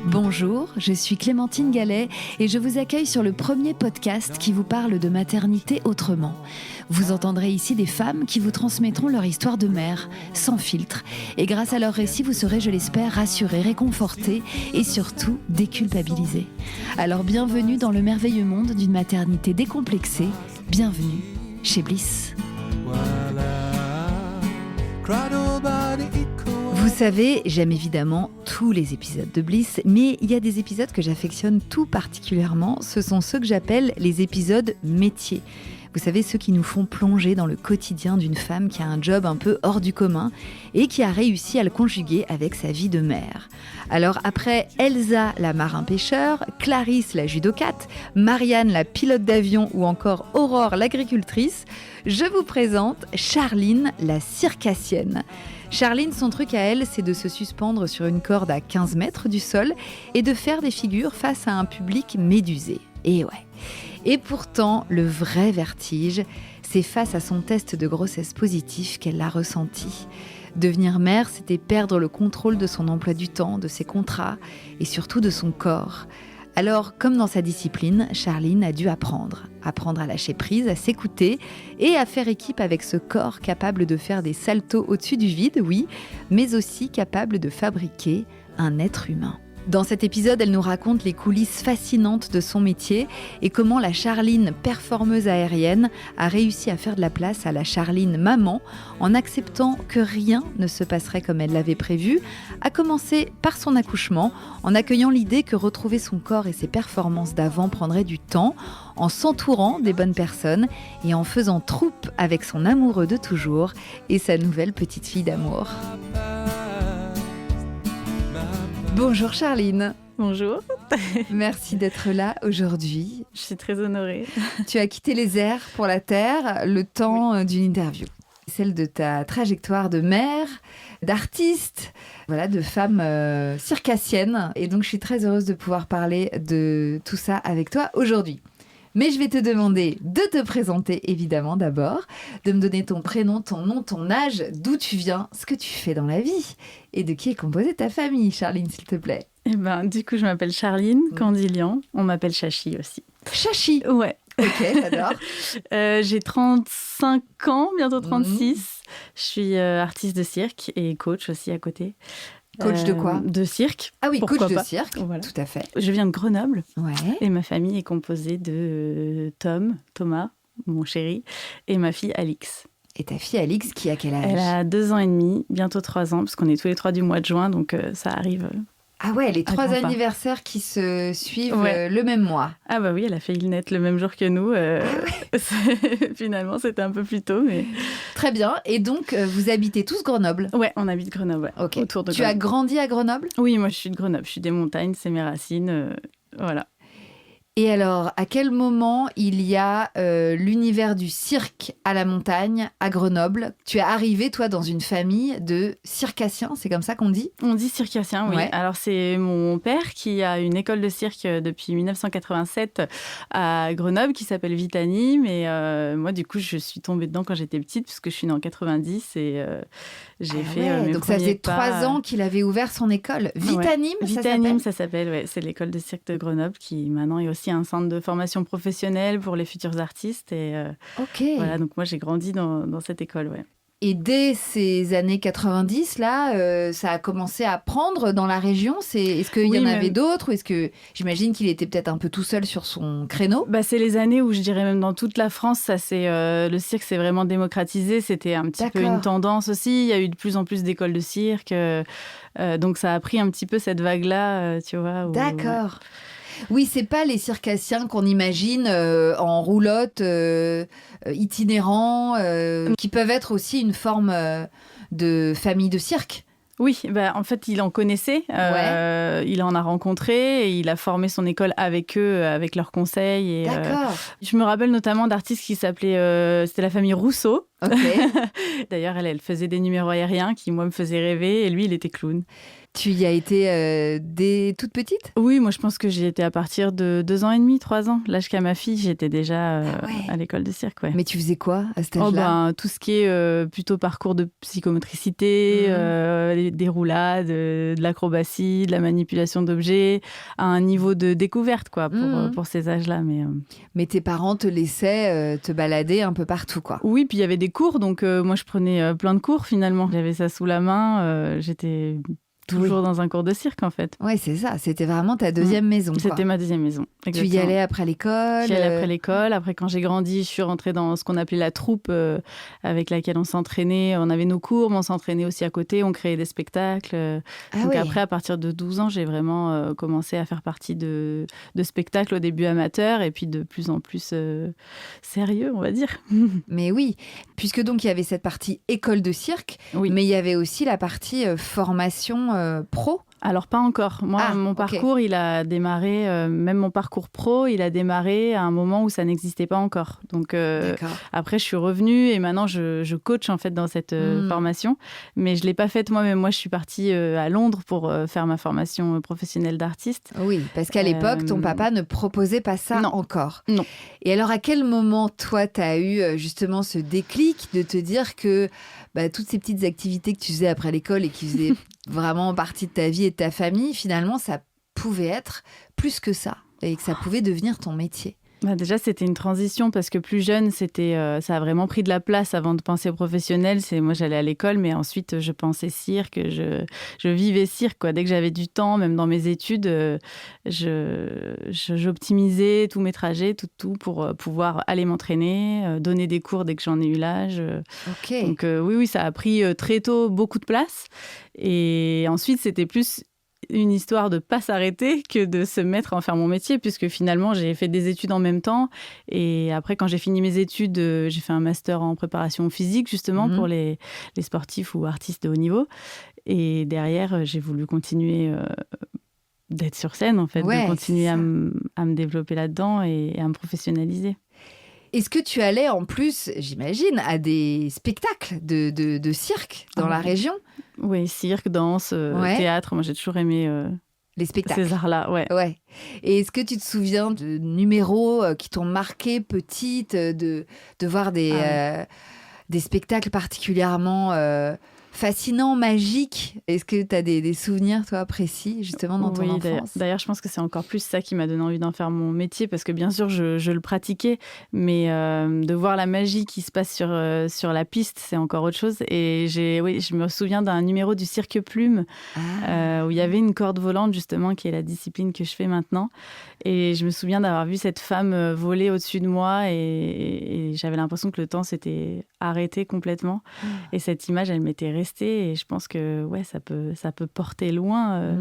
Bonjour, je suis Clémentine Gallet et je vous accueille sur le premier podcast qui vous parle de maternité autrement. Vous entendrez ici des femmes qui vous transmettront leur histoire de mère, sans filtre. Et grâce à leur récit, vous serez, je l'espère, rassurés, réconfortés et surtout déculpabilisés. Alors bienvenue dans le merveilleux monde d'une maternité décomplexée. Bienvenue chez Bliss. Vous savez, j'aime évidemment tous les épisodes de Bliss, mais il y a des épisodes que j'affectionne tout particulièrement. Ce sont ceux que j'appelle les épisodes métiers. Vous savez, ceux qui nous font plonger dans le quotidien d'une femme qui a un job un peu hors du commun et qui a réussi à le conjuguer avec sa vie de mère. Alors après Elsa, la marin-pêcheur, Clarisse, la judocate, Marianne, la pilote d'avion ou encore Aurore, l'agricultrice, je vous présente Charline, la circassienne. Charline, son truc à elle, c'est de se suspendre sur une corde à 15 mètres du sol et de faire des figures face à un public médusé. Et ouais. Et pourtant, le vrai vertige, c'est face à son test de grossesse positif qu'elle l'a ressenti. Devenir mère, c'était perdre le contrôle de son emploi du temps, de ses contrats et surtout de son corps. Alors, comme dans sa discipline, Charline a dû apprendre à lâcher prise, à s'écouter et à faire équipe avec ce corps capable de faire des saltos au-dessus du vide, oui, mais aussi capable de fabriquer un être humain. Dans cet épisode, elle nous raconte les coulisses fascinantes de son métier et comment la Charline performeuse aérienne a réussi à faire de la place à la Charline maman en acceptant que rien ne se passerait comme elle l'avait prévu, à commencer par son accouchement, en accueillant l'idée que retrouver son corps et ses performances d'avant prendrait du temps, en s'entourant des bonnes personnes et en faisant troupe avec son amoureux de toujours et sa nouvelle petite fille d'amour. Bonjour Charline. Bonjour. Merci d'être là aujourd'hui. Je suis très honorée. Tu as quitté les airs pour la terre le temps d'une interview. Celle de ta trajectoire de mère, d'artiste, voilà, de femme circassienne. Et donc je suis très heureuse de pouvoir parler de tout ça avec toi aujourd'hui. Mais je vais te demander de te présenter évidemment d'abord, de me donner ton prénom, ton nom, ton âge, d'où tu viens, ce que tu fais dans la vie et de qui est composée ta famille, Charline, s'il te plaît. Eh ben, du coup, je m'appelle Charline Candilian. On m'appelle Chachi aussi. Chachi. Ouais. Ok, j'adore. J'ai 35 ans, bientôt 36. Je suis artiste de cirque et coach aussi à côté. Coach de quoi ? De cirque. Ah oui, pourquoi coach pas. De cirque, voilà. Tout à fait. Je viens de Grenoble. Ouais. Et ma famille est composée de Thomas, mon chéri, et ma fille Alix. Et ta fille Alix, qui a quel âge ? Elle a 2 ans et demi, bientôt 3 ans, parce qu'on est tous les 3 du mois de juin, donc ça arrive. Ah ouais, les 3 anniversaires qui se suivent le même mois. Ah bah oui, elle a failli naître le même jour que nous. Finalement, c'était un peu plus tôt, mais... Très bien. Et donc, vous habitez tous Grenoble ? Ouais, on habite Grenoble, Ok. Autour de Tu as Grenoble. grandi à Grenoble ? Oui, moi je suis de Grenoble. Je suis des montagnes, c'est mes racines. Voilà. Et alors, à quel moment il y a l'univers du cirque à la montagne, à Grenoble ? Tu es arrivé, toi, dans une famille de circassiens, c'est comme ça qu'on dit ? On dit circassien, oui. Ouais. Alors, c'est mon père qui a une école de cirque depuis 1987 à Grenoble qui s'appelle Vitanime. Et moi, du coup, je suis tombée dedans quand j'étais petite, puisque je suis née en 90 et j'ai fait mes donc ça premiers faisait pas. 3 ans qu'il avait ouvert son école. Vitanime, ouais. ça Vitanime, s'appelle ? ça s'appelle, ouais. C'est l'école de cirque de Grenoble qui, maintenant, est aussi un centre de formation professionnelle pour les futurs artistes. Et Ok. voilà, donc moi, j'ai grandi dans cette école, ouais. Et dès ces années 90, là, ça a commencé à prendre dans la région. Est-ce qu'il y en avait d'autres ? Ou est-ce que j'imagine qu'il était peut-être un peu tout seul sur son créneau ? Bah, c'est les années où je dirais même dans toute la France, le cirque s'est vraiment démocratisé. C'était un petit peu une tendance aussi. Il y a eu de plus en plus d'écoles de cirque. Donc ça a pris un petit peu cette vague-là, tu vois. D'accord. Ouais. Oui, c'est pas les circassiens qu'on imagine en roulotte, itinérants, qui peuvent être aussi une forme de famille de cirque. Oui, bah, en fait, il en connaissait, il en a rencontré et il a formé son école avec eux, avec leurs conseils. Et, d'accord. Je me rappelle notamment d'artistes qui s'appelaient, c'était la famille Rousseau. Ok. D'ailleurs, elle faisait des numéros aériens qui, moi, me faisaient rêver. Et lui, il était clown. Tu y as été dès toute petite? Oui, moi je pense que j'y étais à partir de 2 ans et demi, 3 ans. L'âge qu'a ma fille, j'étais déjà à l'école de cirque. Ouais. Mais tu faisais quoi à cet âge-là? Tout ce qui est plutôt parcours de psychomotricité, des roulades, de l'acrobatie, de la manipulation d'objets, à un niveau de découverte quoi, pour ces âges-là. Mais tes parents te laissaient te balader un peu partout, quoi. Oui, puis il y avait des cours, donc moi je prenais plein de cours finalement. J'avais ça sous la main, j'étais toujours dans un cours de cirque, en fait. Ouais, c'est ça. C'était vraiment ta deuxième maison, quoi. C'était ma deuxième maison, exactement. Tu y allais après l'école? J'y allais après l'école. Après, quand j'ai grandi, je suis rentrée dans ce qu'on appelait la troupe avec laquelle on s'entraînait. On avait nos cours, mais on s'entraînait aussi à côté. On créait des spectacles. Donc après, à partir de 12 ans, j'ai vraiment commencé à faire partie de spectacles au début amateurs et puis de plus en plus sérieux, on va dire. Mais oui, puisque donc il y avait cette partie école de cirque, mais il y avait aussi la partie formation pro. Alors, pas encore. Moi, mon parcours, il a démarré, même mon parcours pro, il a démarré à un moment où ça n'existait pas encore. Donc, après, je suis revenue et maintenant, je coach, en fait, dans cette formation. Mais je ne l'ai pas faite moi-même. Moi, je suis partie à Londres pour faire ma formation professionnelle d'artiste. Oui, parce qu'à l'époque, ton papa ne proposait pas ça encore. Non. Et alors, à quel moment, toi, tu as eu justement ce déclic de te dire que toutes ces petites activités que tu faisais après l'école et qui faisaient vraiment partie de ta vie et de ta famille, finalement, ça pouvait être plus que ça et que ça pouvait devenir ton métier? Déjà, c'était une transition parce que plus jeune, ça a vraiment pris de la place avant de penser professionnel. Moi, j'allais à l'école, mais ensuite, je pensais cirque, je vivais cirque, quoi. Dès que j'avais du temps, même dans mes études, j'optimisais tous mes trajets, tout pour pouvoir aller m'entraîner, donner des cours dès que j'en ai eu l'âge. Okay. Donc oui, ça a pris très tôt beaucoup de place. Et ensuite, c'était plus une histoire de pas s'arrêter que de se mettre à en faire mon métier, puisque finalement j'ai fait des études en même temps et après quand j'ai fini mes études j'ai fait un master en préparation physique justement pour les sportifs ou artistes de haut niveau et derrière j'ai voulu continuer d'être sur scène en fait, de continuer à me développer là-dedans et à me professionnaliser. Est-ce que tu allais en plus, j'imagine, à des spectacles de cirque dans la région? Oui, cirque, danse, théâtre. Moi, j'ai toujours aimé les spectacles. Ces arts-là, ouais. Et est-ce que tu te souviens de numéros qui t'ont marqué petite, de voir des spectacles particulièrement fascinants, magiques? Est-ce que tu as des souvenirs, toi, précis, justement, dans ton enfance? D'ailleurs, je pense que c'est encore plus ça qui m'a donné envie d'en faire mon métier, parce que bien sûr, je le pratiquais, mais de voir la magie qui se passe sur la piste, c'est encore autre chose. Et je me souviens d'un numéro du Cirque Plume, où il y avait une corde volante, justement, qui est la discipline que je fais maintenant. Et je me souviens d'avoir vu cette femme voler au-dessus de moi, et j'avais l'impression que le temps s'était arrêté complètement. Et cette image, elle m'était restée, et je pense que ça peut porter loin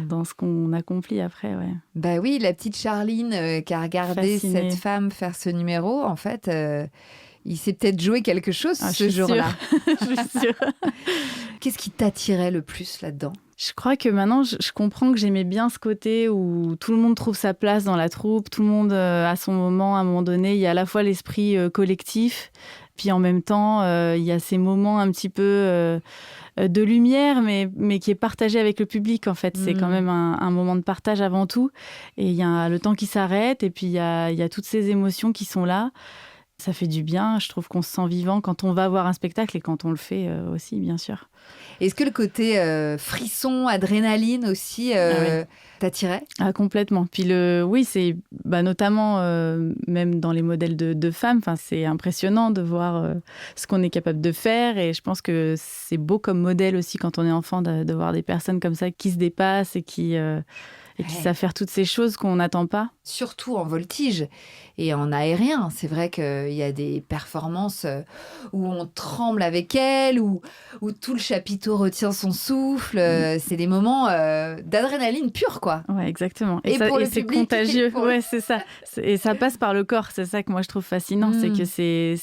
dans ce qu'on accomplit après. Ouais. Bah oui, la petite Charline qui a regardé cette femme faire ce numéro, en fait, il s'est peut-être joué quelque chose ce jour-là. Je suis sûre. Qu'est-ce qui t'attirait le plus là-dedans ? Je crois que maintenant, je comprends que j'aimais bien ce côté où tout le monde trouve sa place dans la troupe, tout le monde a son moment, à un moment donné. Il y a à la fois l'esprit collectif, puis en même temps, il y a ces moments un petit peu de lumière, mais qui est partagé avec le public, en fait. C'est quand même un moment de partage avant tout. Et il y a le temps qui s'arrête, et puis il y a toutes ces émotions qui sont là. Ça fait du bien. Je trouve qu'on se sent vivant quand on va voir un spectacle et quand on le fait aussi, bien sûr. Est-ce que le côté frisson, adrénaline aussi t'attirait ? Complètement. Puis c'est notamment même dans les modèles de femmes, c'est impressionnant de voir ce qu'on est capable de faire. Et je pense que c'est beau comme modèle aussi quand on est enfant de voir des personnes comme ça qui se dépassent et qui savent faire toutes ces choses qu'on n'attend pas. Surtout en voltige et en aérien. C'est vrai qu'il y a des performances où on tremble avec elle, où tout le chapiteau retient son souffle. C'est des moments d'adrénaline pure, quoi. Ouais, exactement. Et c'est contagieux. Ouais, c'est ça. Et ça passe par le corps. C'est ça que moi je trouve fascinant. C'est que c'est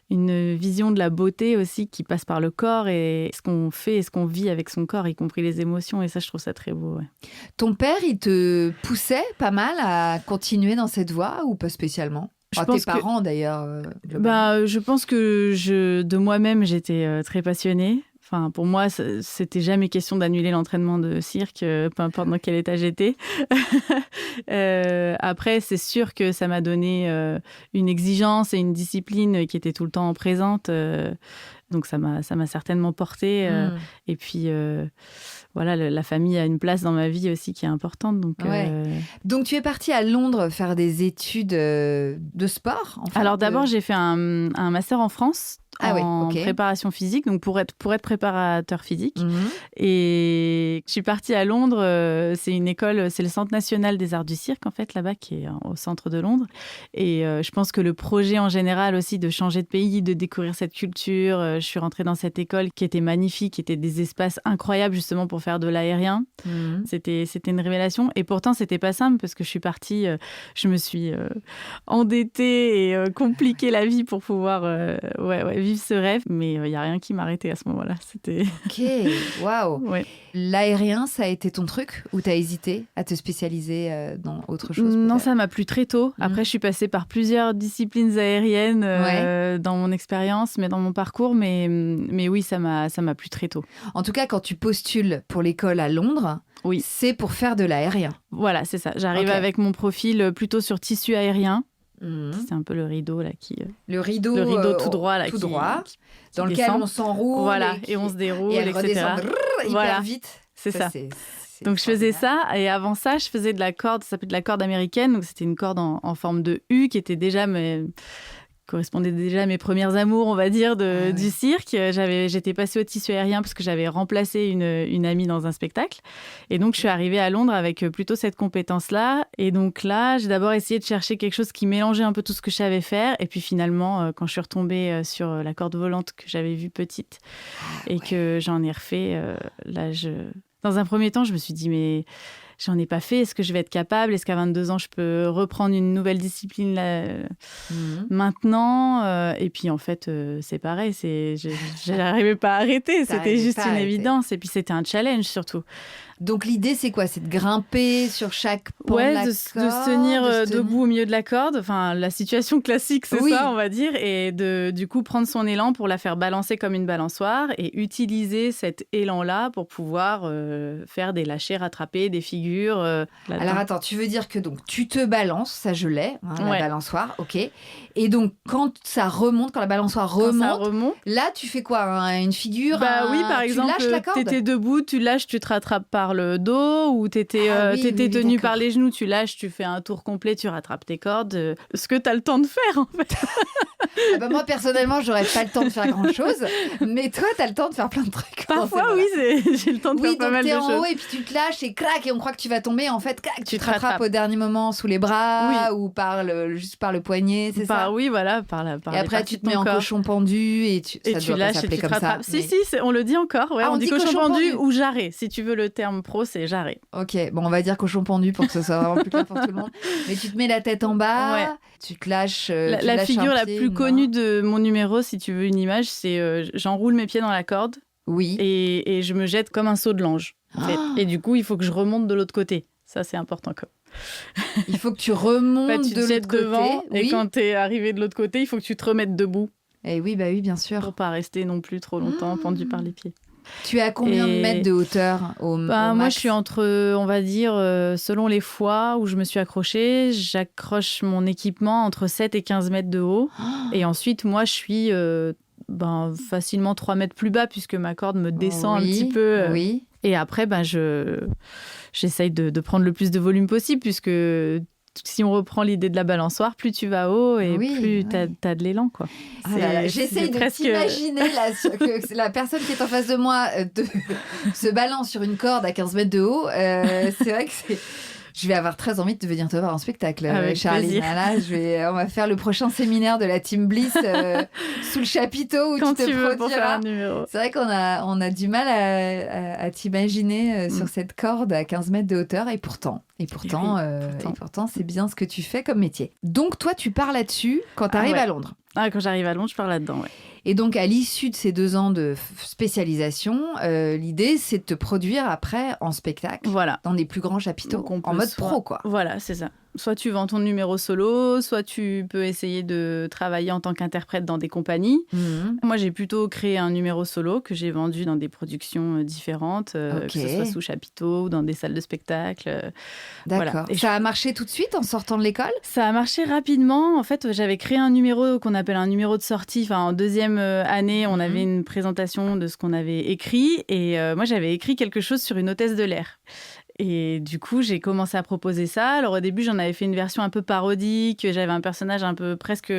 une vision de la beauté aussi qui passe par le corps et ce qu'on fait et ce qu'on vit avec son corps, y compris les émotions. Et ça, je trouve ça très beau. Ouais. Ton père, il te poussait pas mal à continuer dans cette voie ou pas spécialement ? Tes parents, d'ailleurs. Je pense que de moi-même, j'étais très passionnée. Enfin, pour moi, c'était jamais question d'annuler l'entraînement de cirque, peu importe dans quel état j'étais. Après, c'est sûr que ça m'a donné une exigence et une discipline qui était tout le temps présente. Donc, ça m'a certainement portée. Et puis, voilà, la famille a une place dans ma vie aussi qui est importante. Donc, tu es partie à Londres faire des études de sport, en fait. Alors, d'abord, j'ai fait un master en France. Préparation physique, donc pour être préparateur physique. Et je suis partie à Londres, c'est une école, c'est le Centre national des arts du cirque, en fait, là-bas, qui est au centre de Londres. Et je pense que le projet en général aussi de changer de pays, de découvrir cette culture, je suis rentrée dans cette école qui était magnifique, qui était des espaces incroyables justement pour faire de l'aérien. C'était une révélation. Et pourtant, c'était pas simple parce que je suis partie, je me suis endettée et compliqué la vie pour pouvoir vivre ce rêve, mais il n'y a rien qui m'arrêtait à ce moment-là. Ok, waouh. Ouais. L'aérien, ça a été ton truc ou t'as hésité à te spécialiser dans autre chose? Non, ça m'a plu très tôt. Après, je suis passée par plusieurs disciplines aériennes dans mon expérience, mais dans mon parcours. Mais oui, ça m'a plu très tôt. En tout cas, quand tu postules pour l'école à Londres, c'est pour faire de l'aérien. Voilà, c'est ça. J'arrive avec mon profil plutôt sur tissu aérien. C'est un peu le rideau là le rideau tout droit là, dans lequel on s'enroule et on se déroule, et elle etc. redescend hyper vite. C'est ça. Donc je faisais ça, et avant ça je faisais de la corde, ça s'appelait de la corde américaine, donc c'était une corde en forme de U qui était correspondait déjà à mes premières amours, on va dire, du cirque. J'étais passée au tissu aérien parce que j'avais remplacé une amie dans un spectacle. Et donc, je suis arrivée à Londres avec plutôt cette compétence-là. Et donc là, j'ai d'abord essayé de chercher quelque chose qui mélangeait un peu tout ce que je savais faire. Et puis finalement, quand je suis retombée sur la corde volante que j'avais vue petite et que j'en ai refait, dans un premier temps, je me suis dit, mais j'en ai pas fait. Est-ce que je vais être capable? Est-ce qu'à 22 ans, je peux reprendre une nouvelle discipline là, maintenant? Et puis, en fait, c'est pareil. Je n'arrivais pas à arrêter. C'était juste une évidence. Et puis, c'était un challenge, surtout. Donc, l'idée, c'est quoi? C'est de grimper sur chaque pan de la corde? De se tenir debout au milieu de la corde. Enfin, la situation classique, c'est ça, on va dire. Et du coup, prendre son élan pour la faire balancer comme une balançoire et utiliser cet élan-là pour pouvoir faire des lâchers, rattrapés, des figures. Alors, attends, tu veux dire que donc, tu te balances, ça je l'ai, la balançoire, ok. Et donc, quand la balançoire remonte, là, tu fais quoi? Une figure? Oui, par exemple, tu étais debout, tu lâches, tu te rattrapes par le dos, ou tu étais tenu par les genoux, tu lâches, tu fais un tour complet, tu rattrapes tes cordes. Ce que tu as le temps de faire, en fait. Moi, personnellement, j'aurais pas le temps de faire grand-chose, mais toi, tu as le temps de faire plein de trucs. Parfois, j'ai le temps de faire pas mal de choses. Oui, donc tu es en haut et puis tu te lâches et crac, et on croit que tu vas tomber. En fait, crac, tu te rattrapes au dernier moment sous les bras ou juste par le poignet, c'est ça? Oui, voilà, par et après, tu te mets en cochon pendu et tu lâches et tu te rattrapes. Si, on le dit encore. Ouais, on dit cochon pendu ou jarret. Si tu veux le terme pro, c'est jarret. Ok, bon, on va dire cochon pendu pour que ce soit vraiment plus clair pour tout le monde. Mais tu te mets la tête en bas, tu te lâches. La figure la plus connue de mon numéro, si tu veux une image, c'est j'enroule mes pieds dans la corde. Oui. Et je me jette comme un saut de l'ange. En fait. Et du coup, il faut que je remonte de l'autre côté. Ça, c'est important. Il faut que tu remontes de l'autre côté. Devant, et quand tu es arrivé de l'autre côté, il faut que tu te remettes debout. Et oui, bien sûr. Pour pas rester non plus trop longtemps pendu par les pieds. Tu es à combien de mètres de hauteur au max? Moi, je suis entre, on va dire, selon les fois où je me suis accrochée, j'accroche mon équipement entre 7 et 15 mètres de haut. Et ensuite, moi, je suis facilement 3 mètres plus bas puisque ma corde me descend un petit peu. Et après, j'essaye de prendre le plus de volume possible puisque si on reprend l'idée de la balançoire, plus tu vas haut et plus t'as de l'élan, quoi. J'essaye de t'imaginer que la personne qui est en face de moi se balance sur une corde à 15 mètres de haut. C'est vrai que je vais avoir très envie de venir te voir en spectacle, Charline. Là, on va faire le prochain séminaire de la Team Bliss sous le chapiteau où quand tu te veux pour faire un numéro. C'est vrai qu'on a du mal à t'imaginer sur cette corde à 15 mètres de hauteur et pourtant, c'est bien ce que tu fais comme métier. Donc toi, tu pars là-dessus quand tu arrives à Londres. Quand j'arrive à Londres, je pars là-dedans, Et donc, à l'issue de ces 2 ans de spécialisation, l'idée, c'est de te produire après en spectacle dans des plus grands chapiteaux, en mode pro, quoi. Voilà, c'est ça. Soit tu vends ton numéro solo, soit tu peux essayer de travailler en tant qu'interprète dans des compagnies. Moi, j'ai plutôt créé un numéro solo que j'ai vendu dans des productions différentes, que ce soit sous chapiteau ou dans des salles de spectacle. D'accord. Voilà. Et ça a marché tout de suite en sortant de l'école ? Ça a marché rapidement. En fait, j'avais créé un numéro qu'on appelle un numéro de sortie. Enfin, en deuxième année, on avait une présentation de ce qu'on avait écrit. Et moi, j'avais écrit quelque chose sur une hôtesse de l'air. Et du coup, j'ai commencé à proposer ça. Alors au début, j'en avais fait une version un peu parodique. J'avais un personnage un peu presque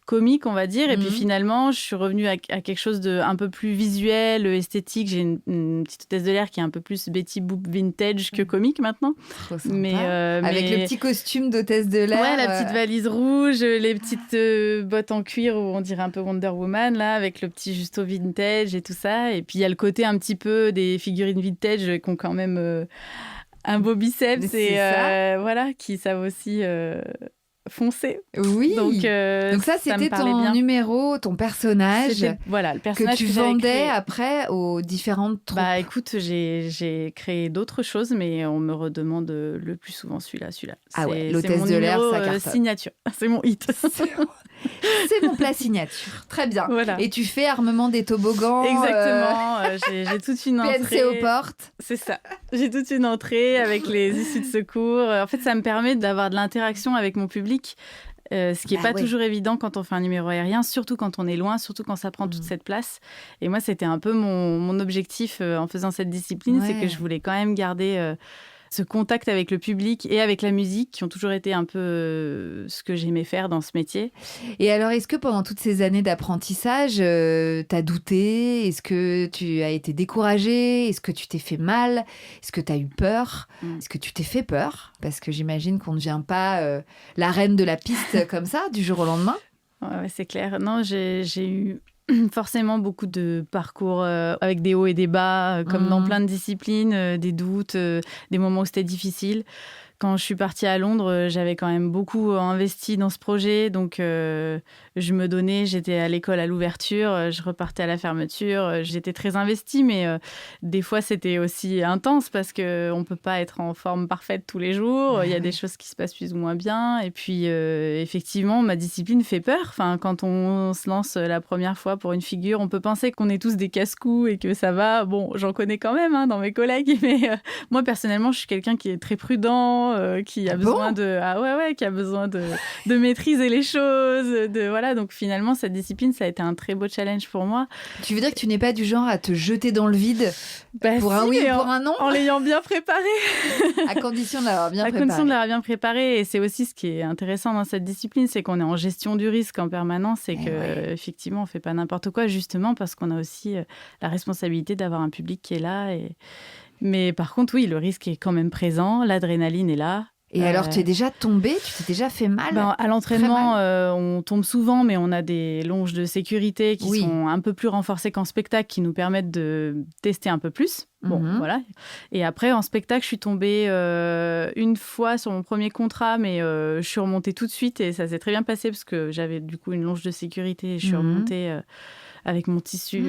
comique, on va dire. Et puis finalement, je suis revenue à quelque chose de un peu plus visuel, esthétique. J'ai une petite hôtesse de l'air qui est un peu plus Betty Boop vintage que comique maintenant. Trop sympa. Avec le petit costume d'hôtesse de l'air. Ouais, la petite valise rouge, les petites bottes en cuir où on dirait un peu Wonder Woman, là, avec le petit justo vintage et tout ça. Et puis il y a le côté un petit peu des figurines vintage qui ont quand même un beau biceps et voilà, qui savent aussi foncer. Oui. Donc ça, c'était ton numéro, ton personnage. Voilà, le personnage que tu vendais après aux différentes troupes. Bah écoute, j'ai créé d'autres choses, mais on me redemande le plus souvent celui-là. Ah ouais, l'hôtesse de l'air, ça cartonne. Signature, c'est mon hit. C'est mon plat signature. Très bien. Voilà. Et tu fais armement des toboggans. Exactement. J'ai toute une entrée. PNC aux portes. C'est ça. J'ai toute une entrée avec les issues de secours. En fait, ça me permet d'avoir de l'interaction avec mon public. Ce qui n'est pas toujours évident quand on fait un numéro aérien, surtout quand on est loin, surtout quand ça prend toute cette place. Et moi, c'était un peu mon objectif en faisant cette discipline, c'est que je voulais quand même garder ce contact avec le public et avec la musique qui ont toujours été un peu ce que j'aimais faire dans ce métier. Et alors, est-ce que pendant toutes ces années d'apprentissage, t'as douté ? Est-ce que tu as été découragée ? Est-ce que tu t'es fait mal ? Est-ce que t'as eu peur ? Est-ce que tu t'es fait peur ? Parce que j'imagine qu'on ne devient pas la reine de la piste comme ça, du jour au lendemain. Ouais, c'est clair. Non, j'ai eu forcément beaucoup de parcours avec des hauts et des bas, comme dans plein de disciplines, des doutes, des moments où c'était difficile. Quand je suis partie à Londres, j'avais quand même beaucoup investi dans ce projet. Donc, je me donnais, j'étais à l'école à l'ouverture, je repartais à la fermeture. J'étais très investie, mais des fois, c'était aussi intense parce qu'on ne peut pas être en forme parfaite tous les jours. Il y a des choses qui se passent plus ou moins bien. Et puis, effectivement, ma discipline fait peur. Enfin, quand on se lance la première fois pour une figure, on peut penser qu'on est tous des casse-cous et que ça va. Bon, j'en connais quand même dans mes collègues, mais moi, personnellement, je suis quelqu'un qui est très prudent, qui a besoin qui a besoin de maîtriser les choses, voilà. Donc finalement cette discipline, ça a été un très beau challenge pour moi. Tu veux dire que tu n'es pas du genre à te jeter dans le vide pour un oui ou pour un non, en l'ayant bien préparé. À condition de l'avoir bien préparé. À condition de l'avoir bien préparé. Et c'est aussi ce qui est intéressant dans cette discipline, c'est qu'on est en gestion du risque en permanence et que effectivement on fait pas n'importe quoi, justement parce qu'on a aussi la responsabilité d'avoir un public qui est là. Mais par contre, oui, le risque est quand même présent, l'adrénaline est là. Et alors, tu es déjà tombée ? Tu t'es déjà fait mal ? À l'entraînement, on tombe souvent, mais on a des longes de sécurité qui sont un peu plus renforcées qu'en spectacle, qui nous permettent de tester un peu plus. Bon, voilà. Et après, en spectacle, je suis tombée une fois sur mon premier contrat, mais je suis remontée tout de suite et ça s'est très bien passé parce que j'avais du coup une longe de sécurité et je suis remontée avec mon tissu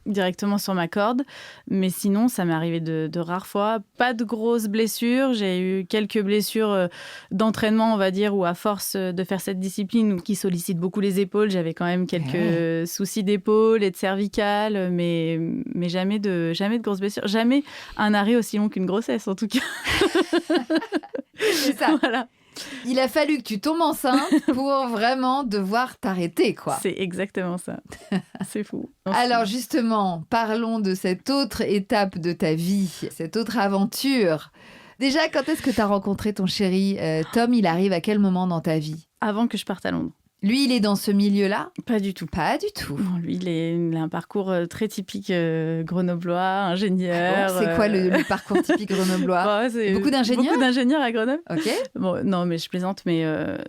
directement sur ma corde. Mais sinon, ça m'est arrivé de rares fois. Pas de grosses blessures. J'ai eu quelques blessures d'entraînement, on va dire, où à force de faire cette discipline qui sollicite beaucoup les épaules, j'avais quand même quelques soucis d'épaule et de cervicale, mais jamais de grosses blessures. Jamais un arrêt aussi long qu'une grossesse, en tout cas. C'est ça. Voilà. Il a fallu que tu tombes enceinte pour vraiment devoir t'arrêter, quoi. C'est exactement ça. C'est fou. Alors justement, parlons de cette autre étape de ta vie, cette autre aventure. Déjà, quand est-ce que tu as rencontré ton chéri Tom, il arrive à quel moment dans ta vie ? Avant que je parte à Londres. Lui, il est dans ce milieu-là ? Pas du tout. Pas du tout. Non, lui, il a un parcours très typique grenoblois, ingénieur. Ah bon, c'est quoi le parcours typique grenoblois ? Beaucoup d'ingénieurs ? Beaucoup d'ingénieurs à Grenoble. Ok. Bon, non, mais je plaisante, mais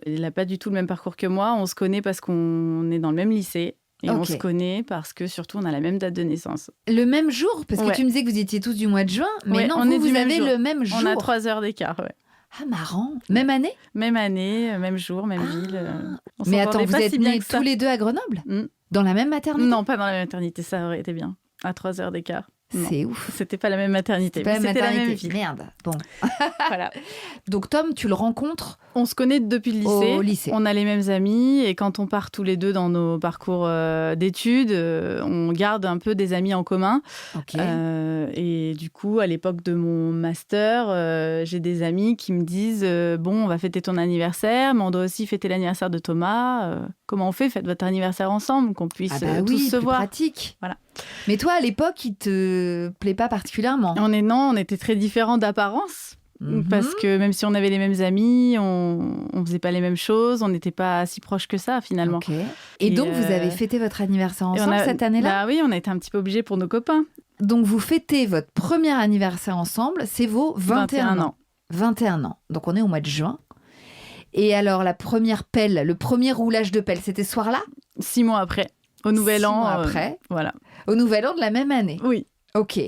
il n'a pas du tout le même parcours que moi. On se connaît parce qu'on est dans le même lycée. Et on se connaît parce que surtout on a la même date de naissance. Le même jour ? Parce que tu me disais que vous étiez tous du mois de juin, mais non, vous avez le même jour. On a 3 heures d'écart, ouais. Ah, marrant. Même année ? Même année, même jour, même ville. Mais attends, vous êtes nés tous les deux à Grenoble ? Dans la même maternité ? Non, pas dans la même maternité, ça aurait été bien. À 3 heures d'écart. C'est ouf. C'était pas la même maternité, C'était mais c'était la même ville. Merde. Bon. Voilà. Donc Tom, tu le rencontres On se connaît depuis le lycée. au lycée. On a les mêmes amis et quand on part tous les deux dans nos parcours d'études, on garde un peu des amis en commun. Ok. Et du coup, à l'époque de mon master, j'ai des amis qui me disent bon, on va fêter ton anniversaire, mais on doit aussi fêter l'anniversaire de Thomas. Comment on fait? Faites votre anniversaire ensemble, qu'on puisse tous se plus voir. pratique. Voilà. Mais toi, à l'époque, il te plaît pas particulièrement. On était très différents d'apparence. Parce que même si on avait les mêmes amis, on faisait pas les mêmes choses, on n'était pas si proches que ça finalement. Ok. Et donc, vous avez fêté votre anniversaire ensemble cette année-là? Bah oui, on a été un petit peu obligés pour nos copains. Donc, vous fêtez votre premier anniversaire ensemble, c'est vos 21 ans. 21 ans. Donc, on est au mois de juin. Et alors, la première pelle, le premier roulage de pelle, c'était ce soir-là? 6 mois après, au Nouvel An. 6 mois après. Voilà. Au Nouvel An de la même année? Oui. Ok.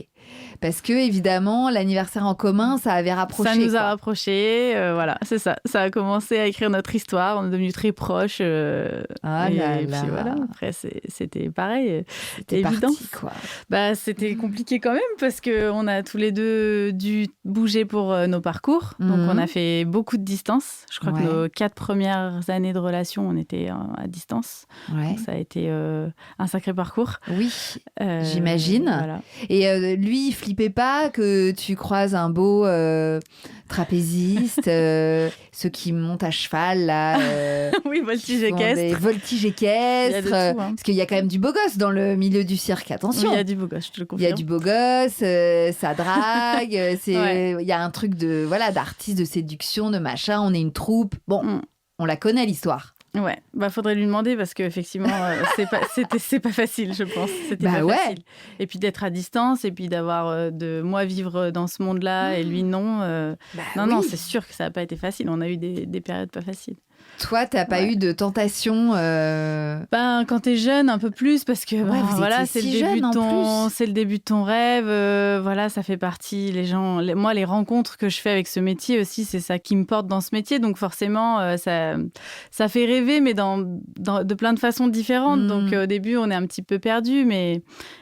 Parce que, évidemment, l'anniversaire en commun, ça avait rapproché. Ça nous a rapprochés, voilà, c'est ça. Ça a commencé à écrire notre histoire, on est devenus très proches. Ah et là puis là. voilà, après, c'était pareil. C'était évident. parti, quoi. Bah, c'était compliqué quand même parce qu'on a tous les deux dû bouger pour nos parcours. Donc, on a fait beaucoup de distance. Je crois que nos 4 premières années de relation, on était à distance. Ouais. Donc, ça a été un sacré parcours. Oui, j'imagine. Voilà. Et lui, il flippait pas que tu croises un beau trapéziste, ceux qui montent à cheval, là. Oui, voltige qui font équestre. des voltiges équestres. Il y a de tout, hein. Parce qu'il y a quand même du beau gosse dans le milieu du cirque, attention. Oui, il y a du beau gosse, je te le Il confirme. y a du beau gosse, ça drague, Ouais. il y a un truc d'artiste, de séduction, de machin, on est une troupe. Bon, on la connaît l'histoire. Ouais, bah faudrait lui demander parce qu'effectivement, c'est pas facile, je pense. C'était Bah pas ouais. facile. Et puis d'être à distance, et puis d'avoir de moi vivre dans ce monde-là et lui non. Non, c'est sûr que ça n'a pas été facile. On a eu des périodes pas faciles. Toi, t'as pas eu de tentation Ben, quand t'es jeune, un peu plus, parce que vous voilà, étiez c'est si le jeune, début de ton rêve. Voilà, ça fait partie. Moi, les rencontres que je fais avec ce métier aussi, c'est ça qui me porte dans ce métier. Donc forcément, ça fait rêver, mais de plein de façons différentes. Donc au début, on est un petit peu perdu,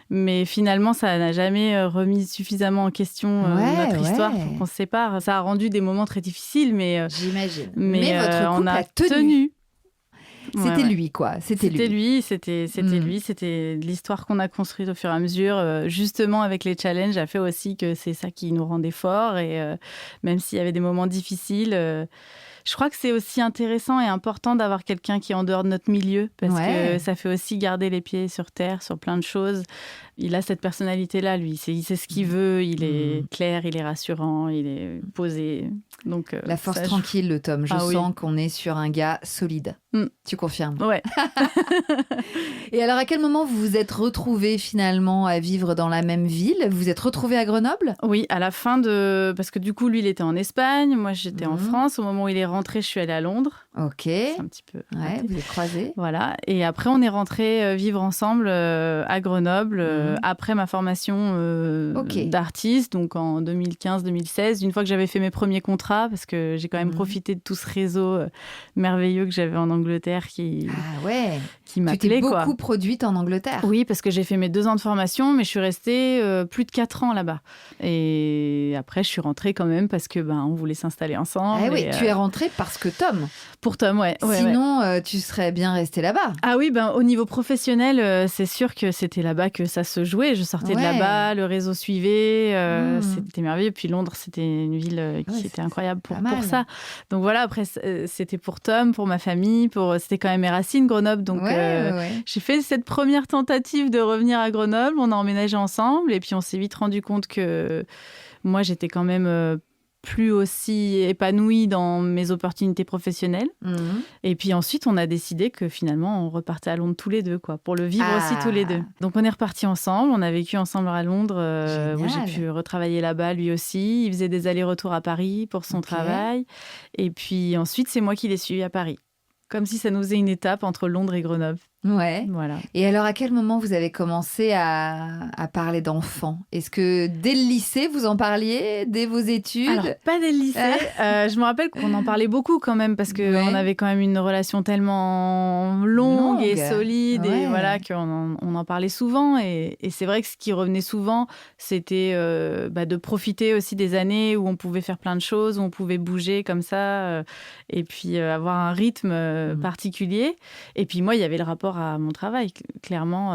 mais finalement, ça n'a jamais remis suffisamment en question notre histoire pour qu'on se sépare. Ça a rendu des moments très difficiles, mais j'imagine. Mais votre couple on a tenu. C'était lui, quoi. C'était lui, c'était l'histoire qu'on a construite au fur et à mesure. Justement, avec les challenges, a fait aussi que c'est ça qui nous rendait forts. Et même s'il y avait des moments difficiles, je crois que c'est aussi intéressant et important d'avoir quelqu'un qui est en dehors de notre milieu, parce que ça fait aussi garder les pieds sur terre, sur plein de choses. Il a cette personnalité-là, lui. Il sait ce qu'il veut, il est clair, il est rassurant, il est posé. Donc, la force tranquille, le Tom. Je sens qu'on est sur un gars solide. Tu confirmes? Ouais. Et alors, à quel moment vous vous êtes retrouvés finalement à vivre dans la même ville? Vous vous êtes retrouvés à Grenoble? Oui, à la fin de... Parce que du coup, lui, il était en Espagne, moi, j'étais en France. Au moment où il est rentré, je suis allée à Londres. Ok. C'est un petit peu... Ouais, vous êtes croisés. Voilà. Et après, on est rentrés vivre ensemble à Grenoble, après ma formation d'artiste, donc en 2015-2016. Une fois que j'avais fait mes premiers contrats, parce que j'ai quand même profité de tout ce réseau merveilleux que j'avais en Angleterre qui m'appelait. Tu t'es beaucoup produite en Angleterre. Oui, parce que j'ai fait mes 2 ans de formation, mais je suis restée plus de 4 ans là-bas. Et après, je suis rentrée quand même parce que on voulait s'installer ensemble. Ah oui, tu es rentrée parce que Tom. Pour Tom, ouais. Sinon, tu serais bien restée là-bas. Ah oui, au niveau professionnel, c'est sûr que c'était là-bas que ça se jouait. Je sortais de là-bas, le réseau suivait, c'était merveilleux. Puis Londres, c'était une ville qui était incroyable pour ça. Donc voilà, après, c'était pour Tom, pour ma famille, c'était quand même mes racines, Grenoble. Donc j'ai fait cette première tentative de revenir à Grenoble. On a emménagé ensemble et puis on s'est vite rendu compte que moi, j'étais quand même plus aussi épanouie dans mes opportunités professionnelles. Et puis ensuite, on a décidé que finalement, on repartait à Londres tous les deux, quoi, pour le vivre aussi tous les deux. Donc on est repartis ensemble, on a vécu ensemble à Londres. Où j'ai pu retravailler là-bas, lui aussi. Il faisait des allers-retours à Paris pour son travail. Et puis ensuite, c'est moi qui l'ai suivi à Paris. Comme si ça nous faisait une étape entre Londres et Grenoble. Ouais. Voilà. Et alors, à quel moment vous avez commencé à parler d'enfants? Est-ce que dès le lycée, vous en parliez? Dès vos études? Alors, pas dès le lycée. Je me rappelle qu'on en parlait beaucoup quand même, parce qu'on avait quand même une relation tellement longue et solide, et voilà, qu'on en parlait souvent. Et c'est vrai que ce qui revenait souvent, c'était de profiter aussi des années où on pouvait faire plein de choses, où on pouvait bouger comme ça, et puis avoir un rythme particulier. Et puis moi, il y avait le rapport à mon travail, clairement.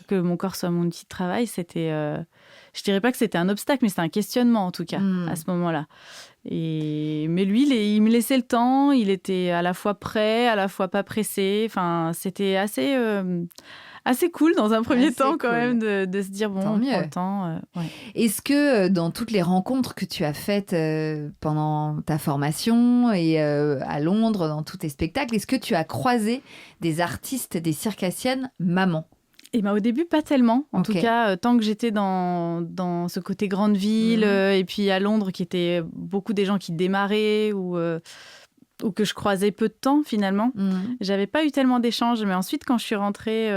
Que mon corps soit mon outil de travail, c'était... je dirais pas que c'était un obstacle, mais c'était un questionnement, en tout cas, à ce moment-là. Mais lui, il me laissait le temps. Il était à la fois prêt, à la fois pas pressé. Enfin, c'était assez cool dans un premier temps, quand même, de se dire, bon, on prend le temps. Est-ce que dans toutes les rencontres que tu as faites pendant ta formation et à Londres, dans tous tes spectacles, est-ce que tu as croisé des artistes, des circassiennes mamans? Et au début, pas tellement. En tout cas, tant que j'étais dans ce côté grande ville, et puis à Londres, qui étaient beaucoup des gens qui démarraient ou que je croisais peu de temps, finalement. J'avais pas eu tellement d'échanges. Mais ensuite, quand je suis rentrée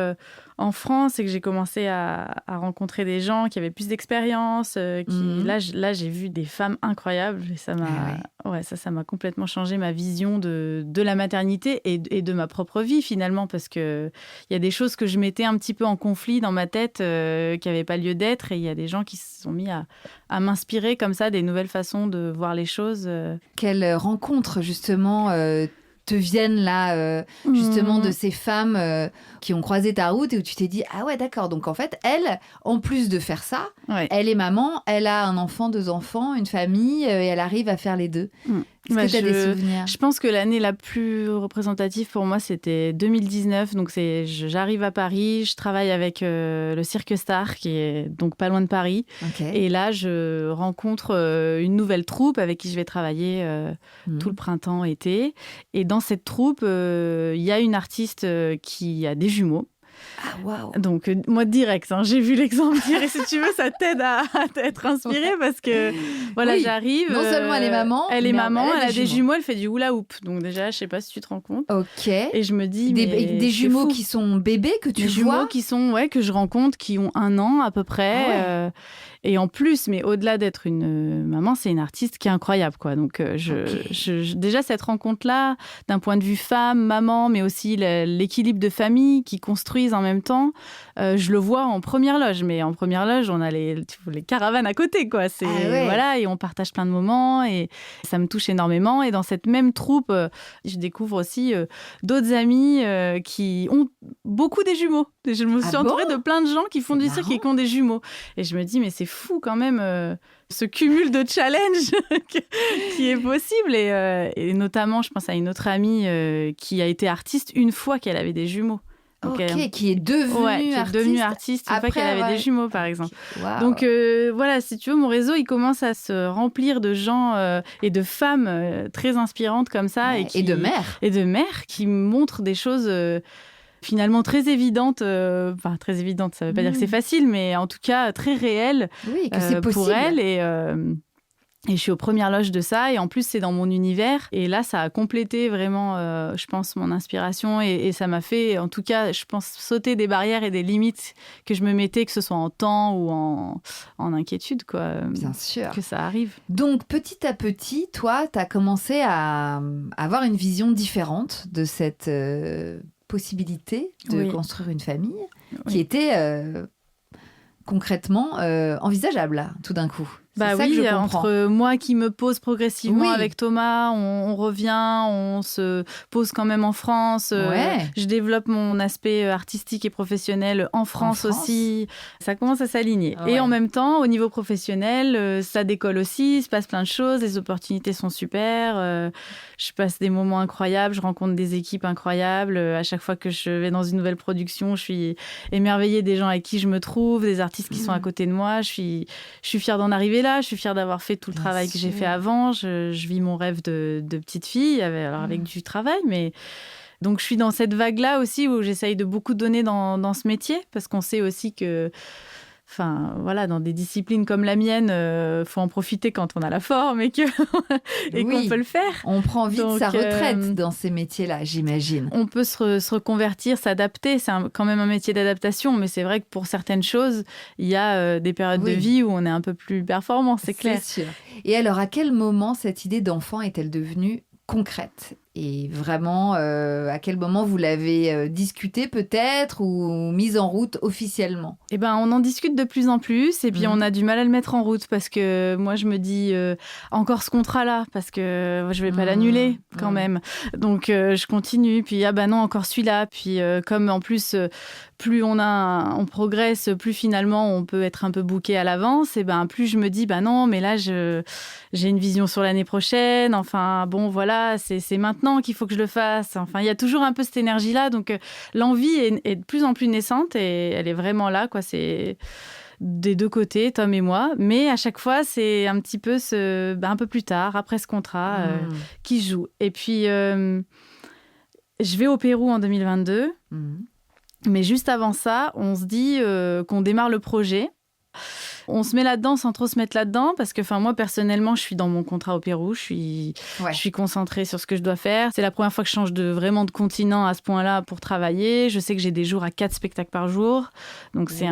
en France et que j'ai commencé à rencontrer des gens qui avaient plus d'expérience, là, j'ai vu des femmes incroyables. Et ça m'a complètement changé ma vision de la maternité et de ma propre vie, finalement, parce qu'il y a des choses que je mettais un petit peu en conflit dans ma tête qui n'avaient pas lieu d'être, et il y a des gens qui se sont mis à m'inspirer comme ça, des nouvelles façons de voir les choses. Quelle rencontre, justement, te viennent là, justement, de ces femmes qui ont croisé ta route et où tu t'es dit, ah ouais, d'accord. Donc, en fait, elle, en plus de faire ça, elle est maman, elle a un enfant, 2 enfants, une famille, et elle arrive à faire les deux. Est-ce que tu as des souvenirs? Je pense que l'année la plus représentative pour moi, c'était 2019. Donc, j'arrive à Paris, je travaille avec le Cirque Star, qui est donc pas loin de Paris. Et là, je rencontre une nouvelle troupe avec qui je vais travailler tout le printemps, été. Et dans cette troupe, il y a une artiste qui a des jumeaux. Ah, waouh! Donc, moi, direct, j'ai vu l'exemple direct. Si tu veux, ça t'aide à être inspirée, parce que, voilà, j'arrive. Non seulement elle est maman, elle a des jumeaux, elle fait du hula hoop. Donc, déjà, je sais pas si tu te rends compte. Ok. Et je me dis, des jumeaux qui sont bébés, que tu vois? Des jumeaux qui sont, que je rencontre, qui ont 1 an à peu près. Et en plus, mais au-delà d'être une maman, c'est une artiste qui est incroyable, quoi. Donc, déjà, cette rencontre-là, d'un point de vue femme, maman, mais aussi l'équilibre de famille qui construisent en même temps, je le vois en première loge. Mais en première loge, on a les caravanes à côté, quoi. Voilà, et on partage plein de moments, et ça me touche énormément. Et dans cette même troupe, je découvre aussi d'autres amis qui ont beaucoup des jumeaux. Je me suis entourée de plein de gens qui font du cirque et qui ont des jumeaux. Et je me dis, mais c'est fou quand même, ce cumul de challenge qui est possible. Et notamment, je pense à une autre amie qui a été artiste une fois qu'elle avait des jumeaux. Donc, qui est devenue artiste une fois qu'elle avait des jumeaux, par exemple. Wow. Donc voilà, si tu veux, mon réseau, il commence à se remplir de gens et de femmes très inspirantes comme ça. Et de mères. Et de mères qui montrent des choses... finalement très évidente, enfin très évidente, ça veut pas dire que c'est facile, mais en tout cas très réelle que c'est possible pour elle. Et je suis aux premières loges de ça, et en plus c'est dans mon univers. Et là, ça a complété vraiment, je pense, mon inspiration, et ça m'a fait, en tout cas, je pense, sauter des barrières et des limites que je me mettais, que ce soit en temps ou en inquiétude, quoi. Bien sûr. Que ça arrive. Donc, petit à petit, toi, tu as commencé à avoir une vision différente de cette possibilité de construire une famille qui était concrètement envisageable, là, tout d'un coup. Bah oui, entre moi qui me pose progressivement avec Thomas, on revient, on se pose quand même en France. Je développe mon aspect artistique et professionnel en France aussi. Ça commence à s'aligner. Et en même temps, au niveau professionnel, ça décolle aussi, il se passe plein de choses, les opportunités sont super. Je passe des moments incroyables, je rencontre des équipes incroyables. À chaque fois que je vais dans une nouvelle production, je suis émerveillée des gens avec qui je me trouve, des artistes qui sont à côté de moi. Je suis fière d'en arriver là, je suis fière d'avoir fait tout le travail que j'ai fait avant. Je vis mon rêve de petite fille, avec du travail, mais... Donc, je suis dans cette vague-là aussi où j'essaye de beaucoup donner dans ce métier, parce qu'on sait aussi que... Enfin, voilà, dans des disciplines comme la mienne, faut en profiter quand on a la forme et qu'on peut le faire. On prend vite sa retraite dans ces métiers-là, j'imagine. On peut se reconvertir, s'adapter. C'est quand même un métier d'adaptation, mais c'est vrai que pour certaines choses, il y a des périodes de vie où on est un peu plus performant, c'est clair. C'est sûr. Et alors, à quel moment cette idée d'enfant est-elle devenue concrète? Et vraiment, à quel moment vous l'avez discuté peut-être ou mise en route officiellement? Eh ben, on en discute de plus en plus et puis on a du mal à le mettre en route parce que moi, je me dis encore ce contrat-là parce que je vais pas l'annuler quand même. Donc, je continue. Puis, non, encore celui-là. Puis, comme en plus, plus on progresse, plus finalement, on peut être un peu booké à l'avance. Et plus je me dis, non, mais là, j'ai une vision sur l'année prochaine. Enfin, bon, voilà, c'est maintenant qu'il faut que je le fasse. Enfin, il y a toujours un peu cette énergie-là. Donc, l'envie est de plus en plus naissante et elle est vraiment là, quoi. C'est des deux côtés, Tom et moi. Mais à chaque fois, c'est un petit peu un peu plus tard, après ce contrat, qui joue. Et puis, je vais au Pérou en 2022. Mais juste avant ça, on se dit qu'on démarre le projet. On se met là-dedans sans trop se mettre là-dedans parce que moi, personnellement, je suis dans mon contrat au Pérou. Je suis concentrée sur ce que je dois faire. C'est la première fois que je change vraiment de continent à ce point-là pour travailler. Je sais que j'ai des jours à 4 spectacles par jour. Donc, c'est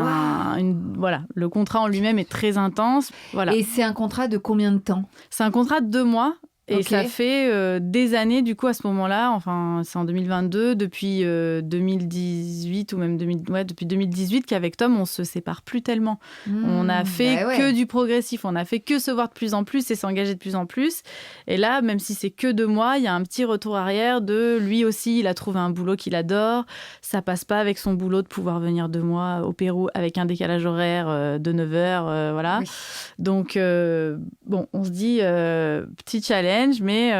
voilà, le contrat en lui-même est très intense. Voilà. Et c'est un contrat de combien de temps? C'est un contrat de 2 mois. Et ça fait des années, du coup, à ce moment-là, enfin, c'est en 2022, depuis 2018 ou même depuis 2018 qu'avec Tom, on se sépare plus tellement. On a fait que du progressif, on a fait que se voir de plus en plus et s'engager de plus en plus. Et là, même si c'est que 2 mois, il y a un petit retour arrière de lui aussi, il a trouvé un boulot qu'il adore. Ça passe pas avec son boulot de pouvoir venir 2 mois au Pérou avec un décalage horaire de 9 heures, voilà. Oui. Donc, on se dit, petit challenge. Mais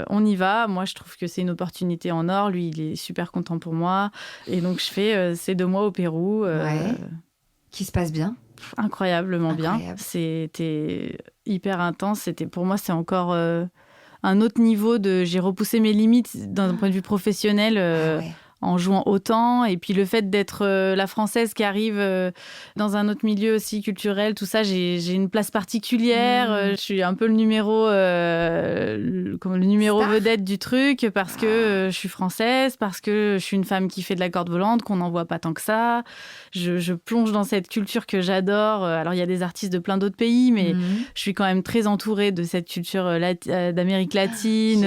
on y va. Moi, je trouve que c'est une opportunité en or. Lui, il est super content pour moi. Et donc, je fais ces 2 mois au Pérou. Qui se passe bien? Incroyablement bien. C'était hyper intense. Pour moi, c'est encore un autre niveau j'ai repoussé mes limites d'un point de vue professionnel. En jouant autant, et puis le fait d'être la Française qui arrive dans un autre milieu aussi culturel, tout ça, j'ai une place particulière. Je suis un peu le numéro vedette du truc parce que je suis française, parce que je suis une femme qui fait de la corde volante, qu'on n'en voit pas tant que ça. Je plonge dans cette culture que j'adore. Alors, il y a des artistes de plein d'autres pays, mais je suis quand même très entourée de cette culture d'Amérique latine.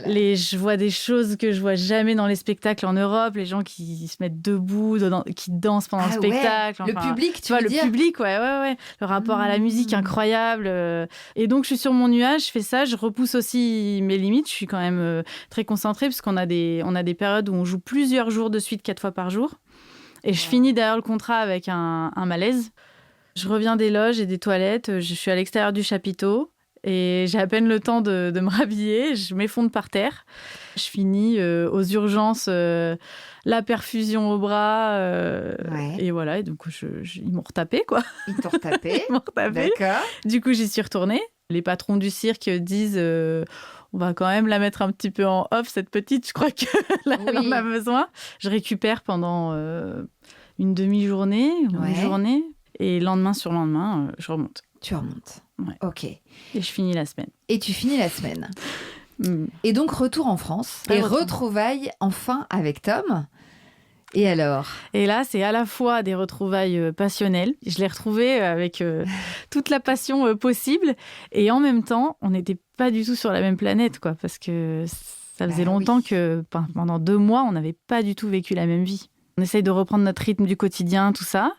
Je vois des choses que je vois jamais dans les spectacles en Europe, les gens qui se mettent debout, qui dansent pendant le spectacle. Le public, tu veux dire? Le public, ouais. Le rapport à la musique, incroyable. Et donc, je suis sur mon nuage, je fais ça, je repousse aussi mes limites. Je suis quand même très concentrée, parce qu'on a des périodes où on joue plusieurs jours de suite, 4 fois par jour. Et je finis derrière le contrat avec un malaise. Je reviens des loges et des toilettes, je suis à l'extérieur du chapiteau. Et j'ai à peine le temps de me rhabiller, je m'effondre par terre. Je finis aux urgences, la perfusion au bras. Et voilà, et donc ils m'ont retapé, quoi. Ils t'ont retapé. Ils m'ont retapé. D'accord. Du coup, j'y suis retournée. Les patrons du cirque disent on va quand même la mettre un petit peu en off, cette petite, je crois qu'elle en a besoin. Je récupère pendant une demi-journée, une journée. Et lendemain sur lendemain, je remonte. Tu remontes. Ouais. Ok. Et je finis la semaine. Et tu finis la semaine. Et donc, retour en France. Et retrouvailles enfin avec Tom. Et alors? Et là, c'est à la fois des retrouvailles passionnelles. Je l'ai retrouvé avec toute la passion possible. Et en même temps, on n'était pas du tout sur la même planète, quoi. Parce que ça faisait longtemps que pendant 2 mois, on n'avait pas du tout vécu la même vie. On essaye de reprendre notre rythme du quotidien, tout ça.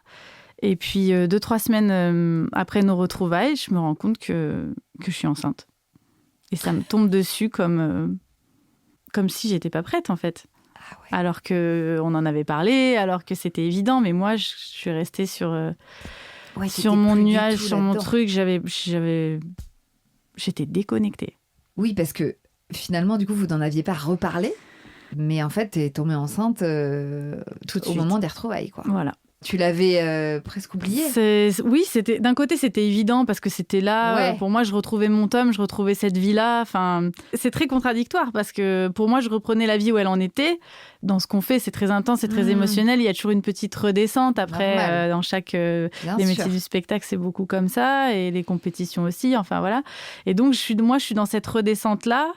Et puis, 2-3 semaines après nos retrouvailles, je me rends compte que je suis enceinte. Et ça me tombe dessus comme si j'étais pas prête, en fait. Ah ouais. Alors qu'on en avait parlé, alors que c'était évident. Mais moi, je suis restée sur mon nuage, sur mon truc. J'étais déconnectée. Oui, parce que finalement, du coup, vous n'en aviez pas reparlé. Mais en fait, t'es tombée enceinte tout de suite, au moment des retrouvailles, quoi. Voilà. Tu l'avais presque oublié. Oui, d'un côté, c'était évident parce que c'était là. Ouais. Pour moi, je retrouvais mon Tom, je retrouvais cette vie-là. Enfin, c'est très contradictoire parce que pour moi, je reprenais la vie où elle en était. dans ce qu'on fait, c'est très intense, c'est très émotionnel. Il y a toujours une petite redescente après dans chaque les métiers du spectacle, c'est beaucoup comme ça, et les compétitions aussi. Enfin voilà. Et donc je suis dans cette redescente là,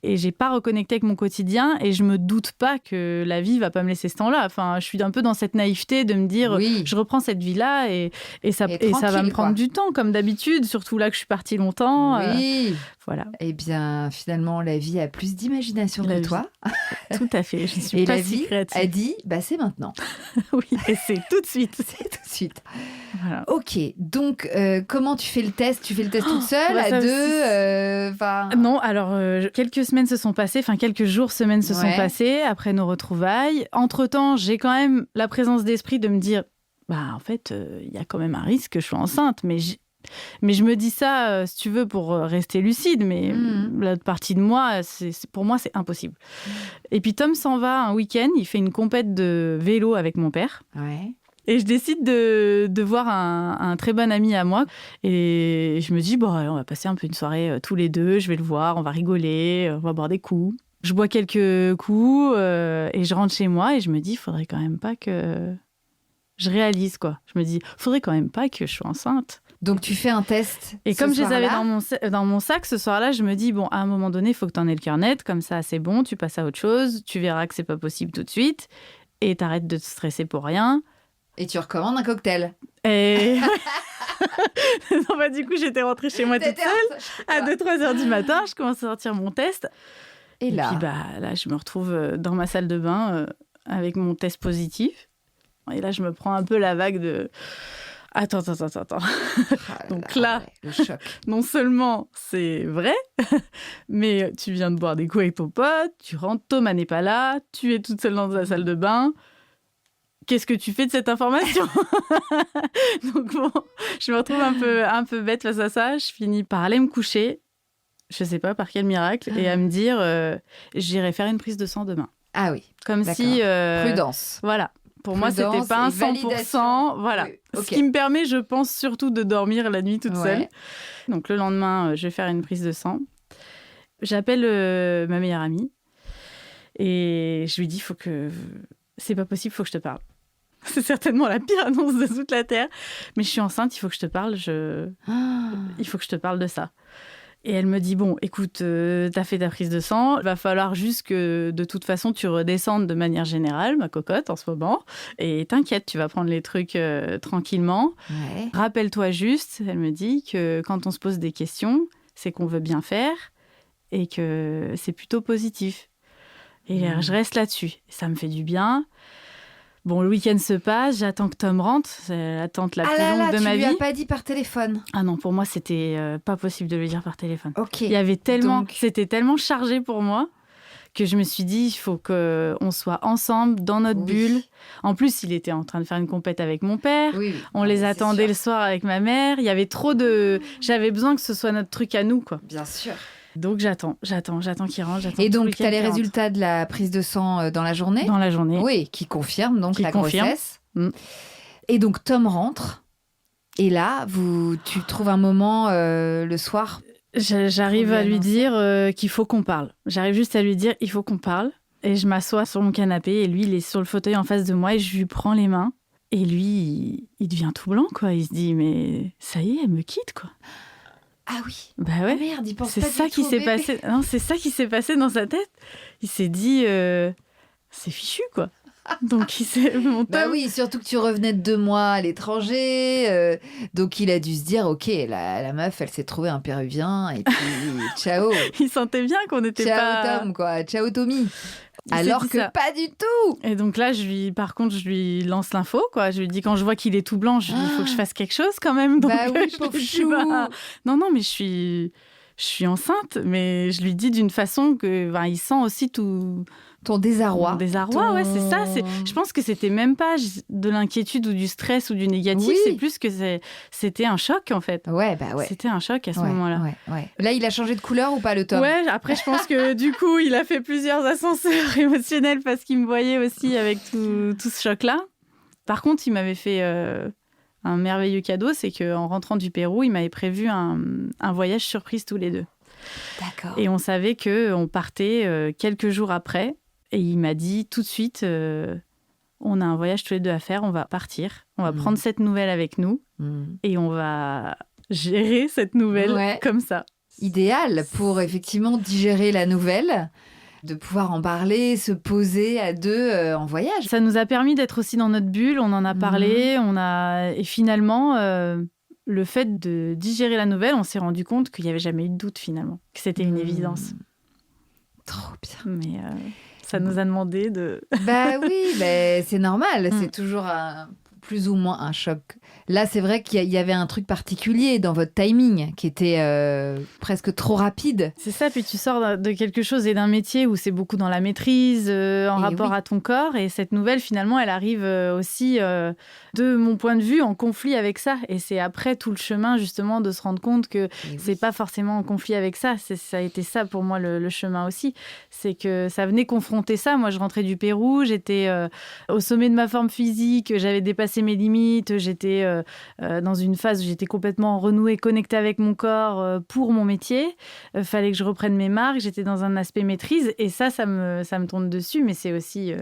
et j'ai pas reconnecté avec mon quotidien, et je me doute pas que la vie va pas me laisser ce temps-là. Enfin, je suis un peu dans cette naïveté de me dire, je reprends cette vie là, et ça va me prendre du temps comme d'habitude, surtout là que je suis partie longtemps. Oui. Voilà. Eh bien, finalement, la vie a plus d'imagination que toi. Tout à fait. Je suis pas si créative. A dit, c'est maintenant. Oui, et c'est tout de suite. C'est tout de suite. Voilà. Ok, donc comment tu fais le test ? Tu fais le test toute seule, à deux Non, alors quelques jours, semaines se sont passées après nos retrouvailles. Entre-temps, j'ai quand même la présence d'esprit de me dire, en fait, il y a quand même un risque que je sois enceinte, mais je me dis ça, si tu veux, pour rester lucide, mais l'autre partie de moi, pour moi, c'est impossible. Et puis Tom s'en va un week-end, il fait une compète de vélo avec mon père. Ouais. Et je décide de voir un très bon ami à moi. Et je me dis, on va passer un peu une soirée tous les deux, je vais le voir, on va rigoler, on va boire des coups. Je bois quelques coups et je rentre chez moi et je me dis, il faudrait quand même pas que je réalise, quoi. Je me dis, faudrait quand même pas que je sois enceinte. Donc, tu fais un test. Et comme je les avais dans mon sac ce soir-là, je me dis, à un moment donné, il faut que tu en aies le cœur net. Comme ça, c'est bon, tu passes à autre chose. Tu verras que c'est pas possible tout de suite. Et t'arrêtes de te stresser pour rien. Et tu recommandes un cocktail. Et... non, du coup, j'étais rentrée chez moi toute seule. À 2-3 heures du matin, je commence à sortir mon test. Et là, puis, là, je me retrouve dans ma salle de bain avec mon test positif. Et là, je me prends un peu la vague de... Attends. Donc là, le choc. Non seulement c'est vrai, mais tu viens de boire des coups avec ton pote, tu rentres, Thomas n'est pas là, tu es toute seule dans la salle de bain. Qu'est-ce que tu fais de cette information ? Donc je me retrouve un peu bête face à ça. Je finis par aller me coucher, je sais pas par quel miracle, et à me dire j'irai faire une prise de sang demain. Ah oui. Comme si prudence. Voilà. Pour moi, c'était pas un 100%. Voilà. Oui, okay. Ce qui me permet, je pense, surtout de dormir la nuit toute seule. Donc, le lendemain, je vais faire une prise de sang. J'appelle ma meilleure amie et je lui dis, c'est pas possible, il faut que je te parle. C'est certainement la pire annonce de toute la Terre. Mais je suis enceinte, il faut que je te parle. Il faut que je te parle de ça. Et elle me dit, écoute, t'as fait ta prise de sang, il va falloir juste que, de toute façon, tu redescendes de manière générale, ma cocotte, en ce moment. Et t'inquiète, tu vas prendre les trucs tranquillement. Ouais. Rappelle-toi juste, elle me dit, que quand on se pose des questions, c'est qu'on veut bien faire et que c'est plutôt positif. Et je reste là-dessus. Et ça me fait du bien. Le week-end se passe, j'attends que Tom rentre, c'est l'attente la plus longue de ma vie. Tu lui as pas dit par téléphone ? Ah non, pour moi, c'était pas possible de lui dire par téléphone. Ok. Il y avait c'était tellement chargé pour moi que je me suis dit, il faut qu'on soit ensemble dans notre bulle. En plus, il était en train de faire une compète avec mon père. Oui. On les attendait le soir avec ma mère. Il y avait trop de... J'avais besoin que ce soit notre truc à nous, quoi. Bien sûr. Donc j'attends qu'il rentre. Et donc tu as les résultats de la prise de sang dans la journée ? Dans la journée. Oui, qui confirment donc la grossesse. Et donc Tom rentre. Et là, tu trouves un moment le soir ? J'arrive à lui dire qu'il faut qu'on parle. J'arrive juste à lui dire il faut qu'on parle. Et je m'assois sur mon canapé et lui, il est sur le fauteuil en face de moi et je lui prends les mains. Et lui, il devient tout blanc, quoi. Il se dit mais ça y est, elle me quitte, quoi. Ah oui. Bah ouais. Ah merde, il pense c'est pas ça du qui tout s'est passé. Non, c'est ça qui s'est passé dans sa tête. Il s'est dit c'est fichu, quoi. Donc il s'est monté. Bah oui, surtout que tu revenais de 2 mois à l'étranger, donc il a dû se dire ok, la meuf, elle s'est trouvée un Péruvien et puis ciao. Il sentait bien qu'on n'était pas. Ciao Tom, quoi. Ciao Tommy. Alors que ça. Pas du tout. Et donc là, je lui lance l'info, quoi. Je lui dis quand je vois qu'il est tout blanc, je lui dis il faut que je fasse quelque chose quand même. Donc, oui, pauvre chou. Non, mais je suis enceinte, mais je lui dis d'une façon que il sent aussi tout. Ton désarroi. Mon désarroi, ouais, c'est ça. Je pense que c'était même pas de l'inquiétude ou du stress ou du négatif. C'est plus que c'était un choc, en fait. Ouais. C'était un choc à ce moment-là. Ouais. Là, il a changé de couleur ou pas, le Tom ? Ouais, après, je pense que du coup, il a fait plusieurs ascenseurs émotionnels parce qu'il me voyait aussi avec tout ce choc-là. Par contre, il m'avait fait un merveilleux cadeau. C'est qu'en rentrant du Pérou, il m'avait prévu un voyage surprise tous les deux. D'accord. Et on savait qu'on partait quelques jours après. Et il m'a dit tout de suite, on a un voyage tous les deux à faire, on va partir, on va prendre cette nouvelle avec nous et on va gérer cette nouvelle comme ça. Idéal pour effectivement digérer la nouvelle, de pouvoir en parler, se poser à deux en voyage. Ça nous a permis d'être aussi dans notre bulle, on en a parlé, et finalement, le fait de digérer la nouvelle, on s'est rendu compte qu'il n'y avait jamais eu de doute finalement, que c'était une évidence. Trop bien. Mais ça nous a demandé de... Bah oui, c'est normal, c'est toujours plus ou moins un choc. Là, c'est vrai qu'il y avait un truc particulier dans votre timing qui était presque trop rapide. C'est ça, puis tu sors de quelque chose et d'un métier où c'est beaucoup dans la maîtrise, en rapport à ton corps. Et cette nouvelle, finalement, elle arrive aussi, de mon point de vue, en conflit avec ça. Et c'est après tout le chemin, justement, de se rendre compte que c'est pas forcément en conflit avec ça. Ça a été ça, pour moi, le chemin aussi. C'est que ça venait confronter ça. Moi, je rentrais du Pérou, j'étais au sommet de ma forme physique, j'avais dépassé mes limites, j'étais dans une phase où j'étais complètement renouée, connectée avec mon corps pour mon métier. Fallait que je reprenne mes marques, j'étais dans un aspect maîtrise et ça me tourne dessus, mais c'est aussi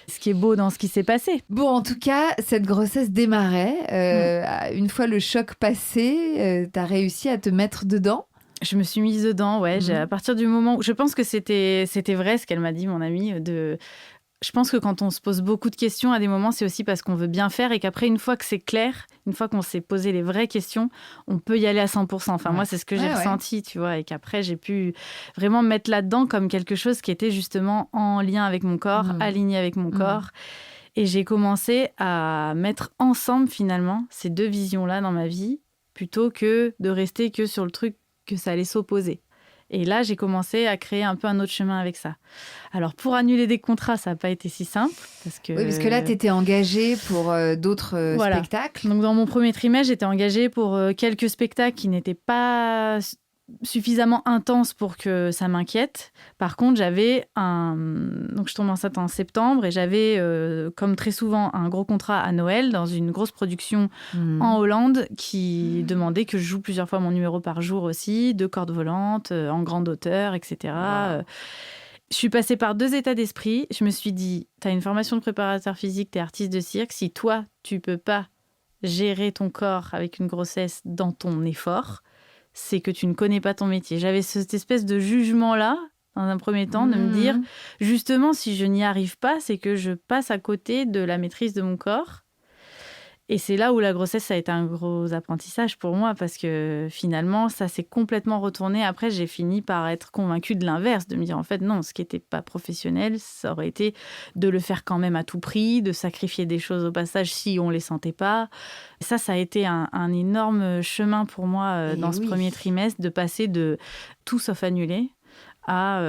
ce qui est beau dans ce qui s'est passé. Bon, en tout cas, cette grossesse démarrait. Une fois le choc passé, t'as réussi à te mettre dedans. Je me suis mise dedans, ouais. À partir du moment où... Je pense que c'était vrai ce qu'elle m'a dit, mon amie, Je pense que quand on se pose beaucoup de questions à des moments, c'est aussi parce qu'on veut bien faire et qu'après, une fois que c'est clair, une fois qu'on s'est posé les vraies questions, on peut y aller à 100%. Enfin, moi, c'est ce que j'ai ressenti, tu vois, et qu'après, j'ai pu vraiment me mettre là-dedans comme quelque chose qui était justement en lien avec mon corps, aligné avec mon corps. Et j'ai commencé à mettre ensemble, finalement, ces deux visions-là dans ma vie, plutôt que de rester que sur le truc que ça allait s'opposer. Et là, j'ai commencé à créer un peu un autre chemin avec ça. Alors, pour annuler des contrats, ça n'a pas été si simple. Parce que là, tu étais engagée pour d'autres spectacles. Donc, dans mon premier trimestre, j'étais engagée pour quelques spectacles qui n'étaient pas suffisamment intenses pour que ça m'inquiète. Par contre, donc je tombe enceinte en septembre et j'avais, comme très souvent, un gros contrat à Noël dans une grosse production en Hollande qui demandait que je joue plusieurs fois mon numéro par jour aussi, 2 cordes volantes, en grande hauteur, etc. Wow. Je suis passée par 2 états d'esprit. Je me suis dit, tu as une formation de préparateur physique, tu es artiste de cirque. Si toi, tu peux pas gérer ton corps avec une grossesse dans ton effort, c'est que tu ne connais pas ton métier. J'avais cette espèce de jugement-là, dans un premier temps, de me dire, justement, si je n'y arrive pas, c'est que je passe à côté de la maîtrise de mon corps. Et c'est là où la grossesse, ça a été un gros apprentissage pour moi, parce que finalement, ça s'est complètement retourné. Après, j'ai fini par être convaincue de l'inverse, de me dire, en fait, non, ce qui n'était pas professionnel, ça aurait été de le faire quand même à tout prix, de sacrifier des choses au passage si on ne les sentait pas. Ça a été un énorme chemin pour moi dans ce premier trimestre, de passer de tout sauf annuler à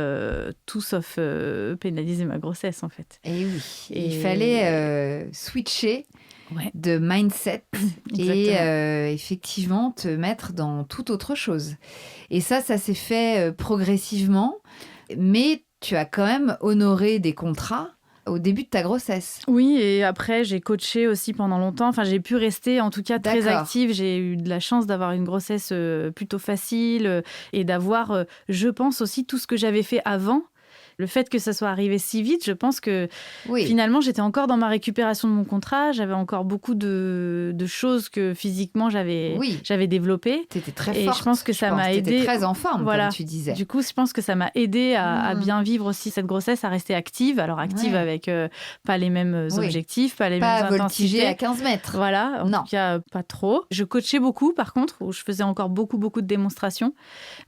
tout sauf pénaliser ma grossesse, en fait. Et oui, il fallait switcher de mindset et effectivement te mettre dans toute autre chose. Et ça s'est fait progressivement, mais tu as quand même honoré des contrats au début de ta grossesse. Oui, et après, j'ai coaché aussi pendant longtemps. Enfin, j'ai pu rester, en tout cas, très active. J'ai eu de la chance d'avoir une grossesse plutôt facile et d'avoir, je pense aussi, tout ce que j'avais fait avant. Le fait que ça soit arrivé si vite, je pense que finalement, j'étais encore dans ma récupération de mon contrat. J'avais encore beaucoup de choses que physiquement, j'avais développées. Tu étais très forte. Et je pense que ça m'a aidée. Tu étais très en forme, comme tu disais. Du coup, je pense que ça m'a aidée à bien vivre aussi cette grossesse, à rester active. Alors, active avec pas les mêmes objectifs, pas les mêmes intensités. Pas voltiger à 15 mètres. Voilà, en tout cas, pas trop. Je coachais beaucoup, par contre, où je faisais encore beaucoup de démonstrations.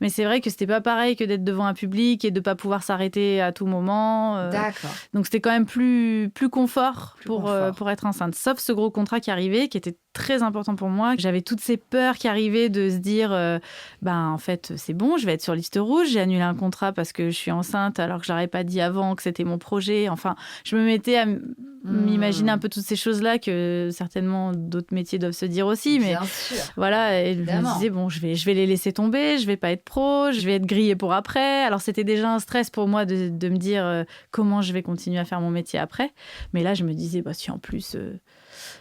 Mais c'est vrai que c'était pas pareil que d'être devant un public et de pas pouvoir s'arrêter à tout moment. D'accord. Donc, c'était quand même plus confort pour être enceinte. Sauf ce gros contrat qui arrivait, qui était très important pour moi. J'avais toutes ces peurs qui arrivaient de se dire en fait, c'est bon, je vais être sur liste rouge. J'ai annulé un contrat parce que je suis enceinte alors que je n'aurais pas dit avant que c'était mon projet. Enfin, je me mettais à m'imaginer un peu toutes ces choses-là que certainement d'autres métiers doivent se dire aussi. Mais voilà, et je me disais, bon, je vais les laisser tomber, je vais pas être pro, je vais être grillée pour après. Alors, c'était déjà un stress pour moi de me dire comment je vais continuer à faire mon métier après. Mais là, je me disais, si en plus...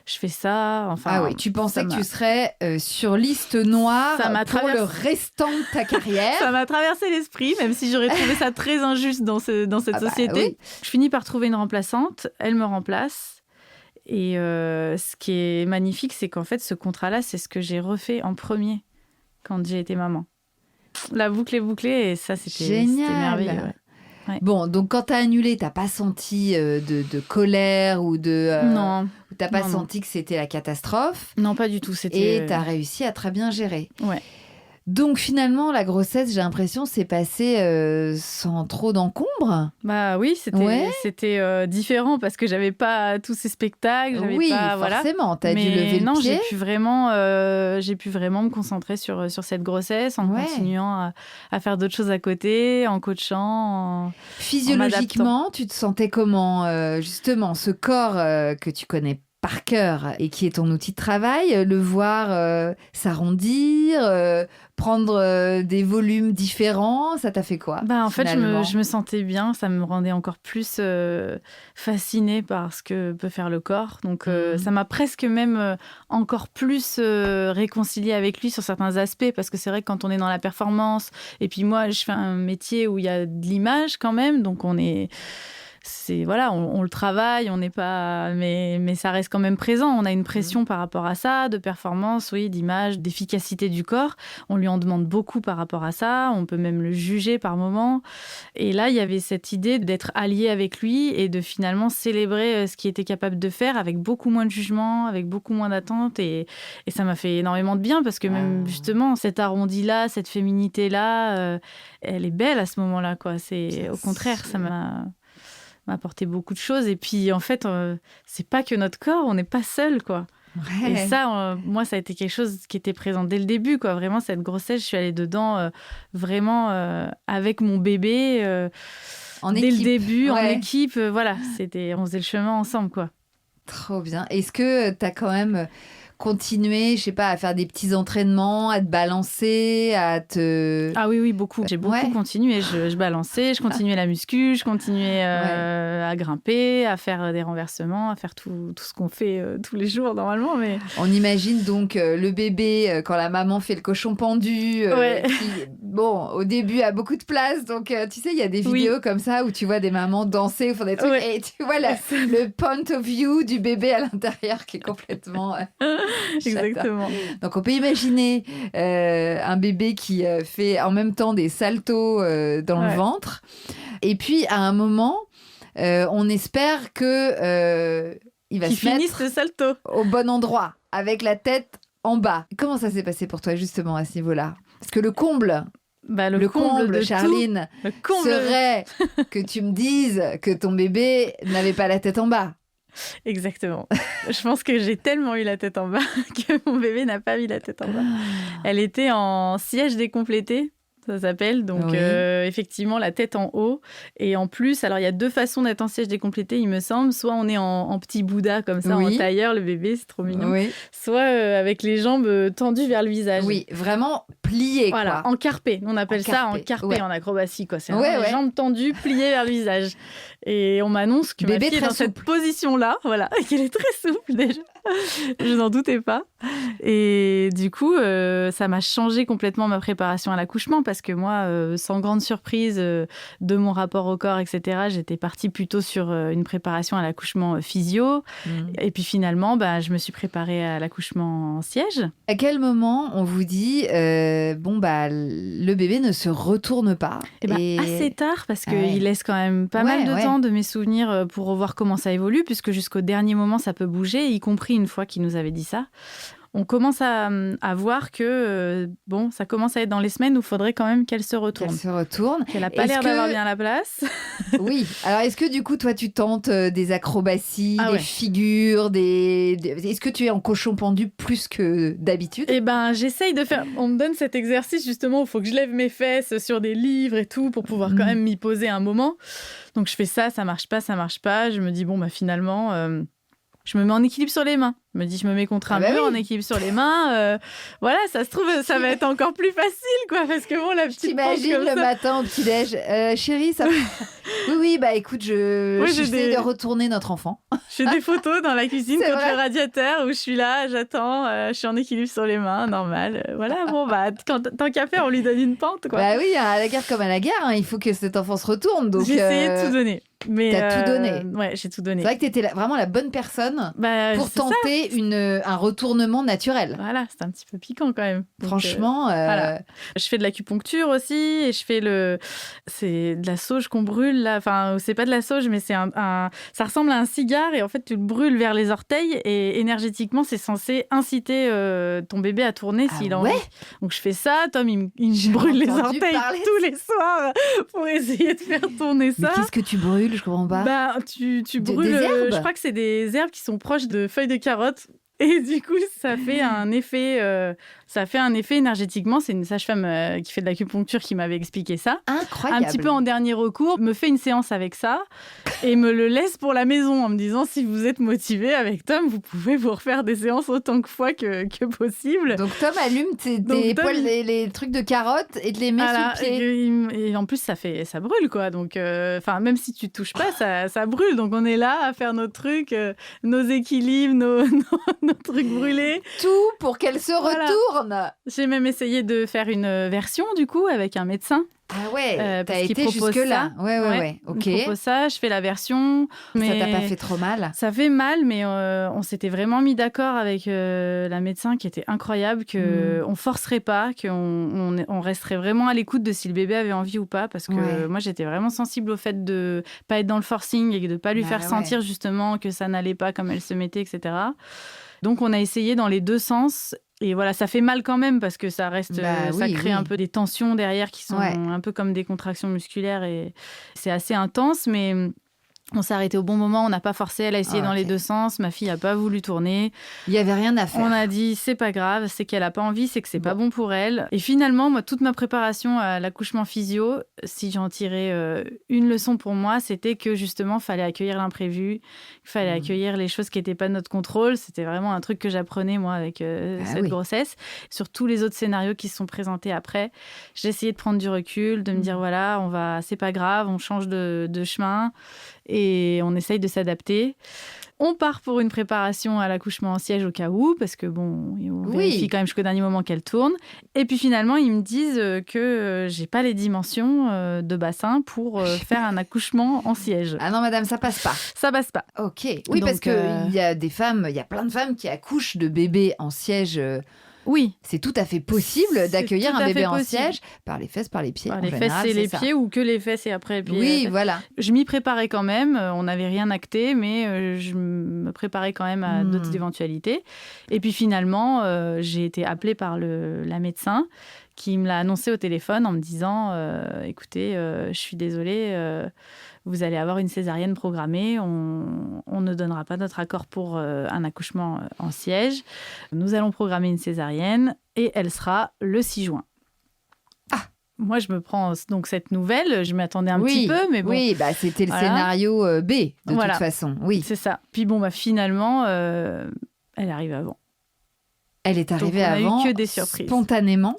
je fais ça. Enfin, ah oui, tu pensais que tu serais sur liste noire pour le restant de ta carrière. Ça m'a traversé l'esprit, même si j'aurais trouvé ça très injuste dans cette société. Oui. Je finis par trouver une remplaçante, elle me remplace. Et ce qui est magnifique, c'est qu'en fait, ce contrat-là, c'est ce que j'ai refait en premier quand j'ai été maman. La boucle est bouclée et ça, c'était merveilleux. Ouais. Ouais. Bon, donc quand t'as annulé, t'as pas senti de colère ou de... non. T'as pas senti que c'était la catastrophe. Non, pas du tout. Et t'as réussi à très bien gérer. Ouais. Donc finalement, la grossesse, j'ai l'impression, s'est passée sans trop d'encombre. Bah oui, c'était différent parce que j'avais pas tous ces spectacles. Oui, pas, forcément, t'as dû lever le pied. J'ai pu vraiment me concentrer sur cette grossesse en continuant à faire d'autres choses à côté, en coachant. Physiologiquement, tu te sentais comment justement, ce corps que tu connais par cœur et qui est ton outil de travail, le voir s'arrondir, prendre des volumes différents, ça t'a fait quoi? En fait, je me sentais bien, ça me rendait encore plus fascinée par ce que peut faire le corps. Donc, ça m'a presque même encore plus réconciliée avec lui sur certains aspects, parce que c'est vrai que quand on est dans la performance, et puis moi, je fais un métier où il y a de l'image quand même, donc on le travaille, on n'est pas, mais ça reste quand même présent. On a une pression par rapport à ça, de performance, oui, d'image, d'efficacité du corps. On lui en demande beaucoup par rapport à ça. On peut même le juger par moments. Et là, il y avait cette idée d'être allié avec lui et de finalement célébrer ce qu'il était capable de faire avec beaucoup moins de jugement, avec beaucoup moins d'attente. Et ça m'a fait énormément de bien parce que même justement, cet arrondi-là, cette féminité-là, elle est belle à ce moment-là, quoi. Au contraire, ça m'a apporté beaucoup de choses. Et puis, en fait, c'est pas que notre corps, on n'est pas seul, quoi. Ouais. Et ça, moi, ça a été quelque chose qui était présent dès le début, quoi. Vraiment, cette grossesse, je suis allée dedans vraiment avec mon bébé dès le début, en équipe. Voilà, on faisait le chemin ensemble, quoi. Trop bien. Est-ce que tu as quand même continué, je sais pas, à faire des petits entraînements, à te balancer, à te... Ah oui, beaucoup. J'ai beaucoup continué. Je balançais, je continuais la muscu, je continuais à grimper, à faire des renversements, à faire tout ce qu'on fait tous les jours normalement. Mais... On imagine donc le bébé, quand la maman fait le cochon pendu, qui, bon, au début a beaucoup de place. Donc, tu sais, il y a des vidéos comme ça où tu vois des mamans danser ou faire des trucs. Et tu vois le point of view du bébé à l'intérieur qui est complètement... Exactement. Donc on peut imaginer un bébé qui fait en même temps des saltos dans le ventre. Et puis à un moment, on espère que il va se mettre le salto au bon endroit, avec la tête en bas. Comment ça s'est passé pour toi justement à ce niveau-là? Parce que le comble... le comble, Charline, serait que tu me dises que ton bébé n'avait pas la tête en bas. Exactement. Je pense que j'ai tellement eu la tête en bas que mon bébé n'a pas eu la tête en bas. Elle était en siège décomplété, ça s'appelle. Donc, effectivement, la tête en haut. Et en plus, alors il y a 2 façons d'être en siège décomplété, il me semble. Soit on est en petit Bouddha, comme ça, en tailleur, le bébé, c'est trop mignon. Oui. Soit avec les jambes tendues vers le visage. Oui, vraiment plié, voilà, quoi. En carpé. On appelle ça en carpé en acrobatie, quoi. C'est les jambes tendues, pliées vers le visage. Et on m'annonce que ma fille est dans cette position-là, voilà, qu'elle est très souple déjà. Je n'en doutais pas. Et du coup, ça m'a changé complètement ma préparation à l'accouchement parce que moi, sans grande surprise de mon rapport au corps, etc., j'étais partie plutôt sur une préparation à l'accouchement physio. Et puis finalement, je me suis préparée à l'accouchement en siège. À quel moment on vous dit, le bébé ne se retourne pas? Assez tard, parce qu'il laisse quand même pas mal de temps de mes souvenirs pour revoir comment ça évolue, puisque jusqu'au dernier moment, ça peut bouger, y compris une fois qu'il nous avait dit ça. On commence à voir que ça commence à être dans les semaines où il faudrait quand même qu'elle se retourne. Qu'elle n'a pas l'air d'avoir bien la place. Oui. Alors, est-ce que du coup, toi, tu tentes des acrobaties, des figures, est-ce que tu es en cochon pendu plus que d'habitude? J'essaye de faire... On me donne cet exercice, justement, où il faut que je lève mes fesses sur des livres et tout pour pouvoir quand même m'y poser un moment. Donc, je fais ça marche pas. Je me dis, finalement... Je me mets en équilibre sur les mains. Je me dis, je me mets contre un mur en équilibre sur les mains. Voilà, ça se trouve, ça va être encore plus facile, quoi. Parce que bon, la petite pente T'imagines comme le ça. matin au petit-déj. Chérie, ça... oui, bah écoute, j'essaie de retourner notre enfant. J'ai des photos dans la cuisine C'est contre vrai le radiateur où je suis là, j'attends, je suis en équilibre sur les mains, normal. Voilà, bon, bah, tant qu'à faire, on lui donne une pente, quoi. Bah oui, à la guerre comme à la guerre, hein, il faut que cet enfant se retourne. Donc, J'ai essayé de tout donner. Mais t'as tout donné. Ouais, j'ai tout donné. C'est vrai que t'étais vraiment la bonne personne pour c'est tenter un retournement naturel. Voilà, c'est un petit peu piquant quand même. Donc, Franchement. voilà. Je fais de l'acupuncture aussi et je fais c'est de la sauge qu'on brûle là. Enfin, c'est pas de la sauge, mais c'est ça ressemble à un cigare et en fait, tu le brûles vers les orteils et énergétiquement, c'est censé inciter ton bébé à tourner s'il a envie. Donc, je fais ça. Tom, il me brûle les orteils tous les soirs pour essayer de faire tourner ça. Mais qu'est-ce que tu brûles? Je comprends pas. Bah, tu brûles. Des herbes. Je crois que c'est des herbes qui sont proches de feuilles de carotte. Et du coup, ça fait un effet énergétiquement. C'est une sage-femme qui fait de l'acupuncture qui m'avait expliqué ça. Incroyable. Un petit peu en dernier recours, me fait une séance avec ça et me le laisse pour la maison en me disant si vous êtes motivé avec Tom, vous pouvez vous refaire des séances autant de fois que possible. Donc Tom allume tes poils, les trucs de carottes et te les met sous le pied. Et en plus, ça brûle, quoi. Donc, même si tu touches pas, ça brûle. Donc, on est là à faire nos trucs, nos équilibres, nos trucs brûlés. Tout pour qu'elle se retourne. J'ai même essayé de faire une version, du coup, avec un médecin. Ah ouais, t'as été jusque-là. Ouais, ok. Il propose ça, je fais la version. Mais ça t'a pas fait trop mal? Ça fait mal, mais on s'était vraiment mis d'accord avec la médecin qui était incroyable, qu'on forcerait pas, qu'on resterait vraiment à l'écoute de si le bébé avait envie ou pas, parce que moi, j'étais vraiment sensible au fait de pas être dans le forcing et de pas lui faire sentir justement que ça n'allait pas comme elle se mettait, etc. Donc, on a essayé dans les deux sens. Et voilà, ça fait mal quand même parce que ça reste, ça crée un peu des tensions derrière qui sont un peu comme des contractions musculaires et c'est assez intense, mais on s'est arrêté au bon moment, on n'a pas forcé, elle a essayé dans les deux sens, ma fille n'a pas voulu tourner. Il n'y avait rien à faire. On a dit, c'est pas grave, c'est qu'elle n'a pas envie, c'est que c'est pas bon pour elle. Et finalement, moi, toute ma préparation à l'accouchement physio, si j'en tirais une leçon pour moi, c'était que justement, il fallait accueillir l'imprévu, il fallait accueillir les choses qui n'étaient pas de notre contrôle. C'était vraiment un truc que j'apprenais, moi, avec cette grossesse. Sur tous les autres scénarios qui se sont présentés après, j'ai essayé de prendre du recul, de me dire, voilà, c'est pas grave, on change de chemin. Et on essaye de s'adapter. On part pour une préparation à l'accouchement en siège au cas où, parce que bon, on vérifie quand même jusqu'au dernier moment qu'elle tourne. Et puis finalement, ils me disent que j'ai pas les dimensions de bassin pour faire un accouchement en siège. Ah non, madame, ça passe pas. Ça passe pas. Ok. Oui, donc, parce qu'il y a il y a plein de femmes qui accouchent de bébés en siège. Oui. C'est tout à fait possible d'accueillir un bébé en siège par les fesses, par les pieds. Par les fesses et les pieds, ou que les fesses et après les pieds. Oui, voilà. Je m'y préparais quand même. On n'avait rien acté, mais je me préparais quand même à d'autres éventualités. Et puis finalement, j'ai été appelée par la médecin qui me l'a annoncé au téléphone en me disant écoutez, je suis désolée, vous allez avoir une césarienne programmée, on ne donnera pas notre accord pour un accouchement en siège. Nous allons programmer une césarienne et elle sera le 6 juin. Ah, moi, je me prends donc cette nouvelle, je m'attendais un petit peu, mais bon. Oui, c'était le scénario B, de toute façon. Oui. C'est ça. Puis bon, finalement, elle arrive avant. Elle est arrivée avant, eu que des surprises. Spontanément.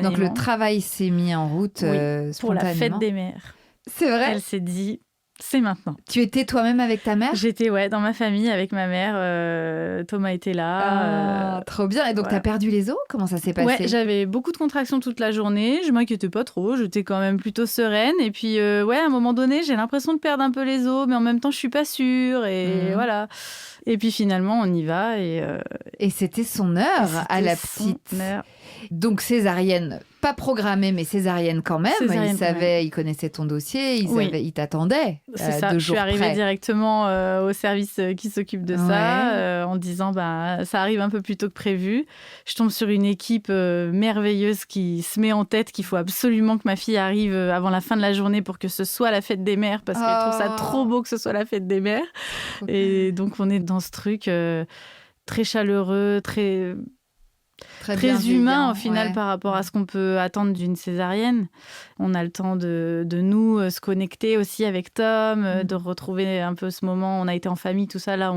Donc le travail s'est mis en route spontanément. Pour la fête des mères. C'est vrai. Elle s'est dit, c'est maintenant. Tu étais toi-même avec ta mère? J'étais, dans ma famille avec ma mère. Thomas était là. Trop bien. Et donc, t'as perdu les os? Comment ça s'est passé? Ouais, j'avais beaucoup de contractions toute la journée. Je m'inquiétais pas trop. J'étais quand même plutôt sereine. Et puis, à un moment donné, j'ai l'impression de perdre un peu les os, mais en même temps, je suis pas sûre. Et voilà. Et puis finalement, on y va. Et c'était son heure à la petite. Donc, césarienne, pas programmée, mais césarienne quand même. Il connaissait ton dossier, il t'attendait. C'est ça, je suis arrivée directement au service qui s'occupe de ça, en disant ça arrive un peu plus tôt que prévu. Je tombe sur une équipe merveilleuse qui se met en tête qu'il faut absolument que ma fille arrive avant la fin de la journée pour que ce soit la fête des mères, parce qu'elle trouve ça trop beau que ce soit la fête des mères. Et donc, on est dans ce truc très chaleureux, très... très humain au final par rapport à ce qu'on peut attendre d'une césarienne. On a le temps de nous se connecter aussi avec Tom, de retrouver un peu ce moment. On a été en famille, tout ça. Là,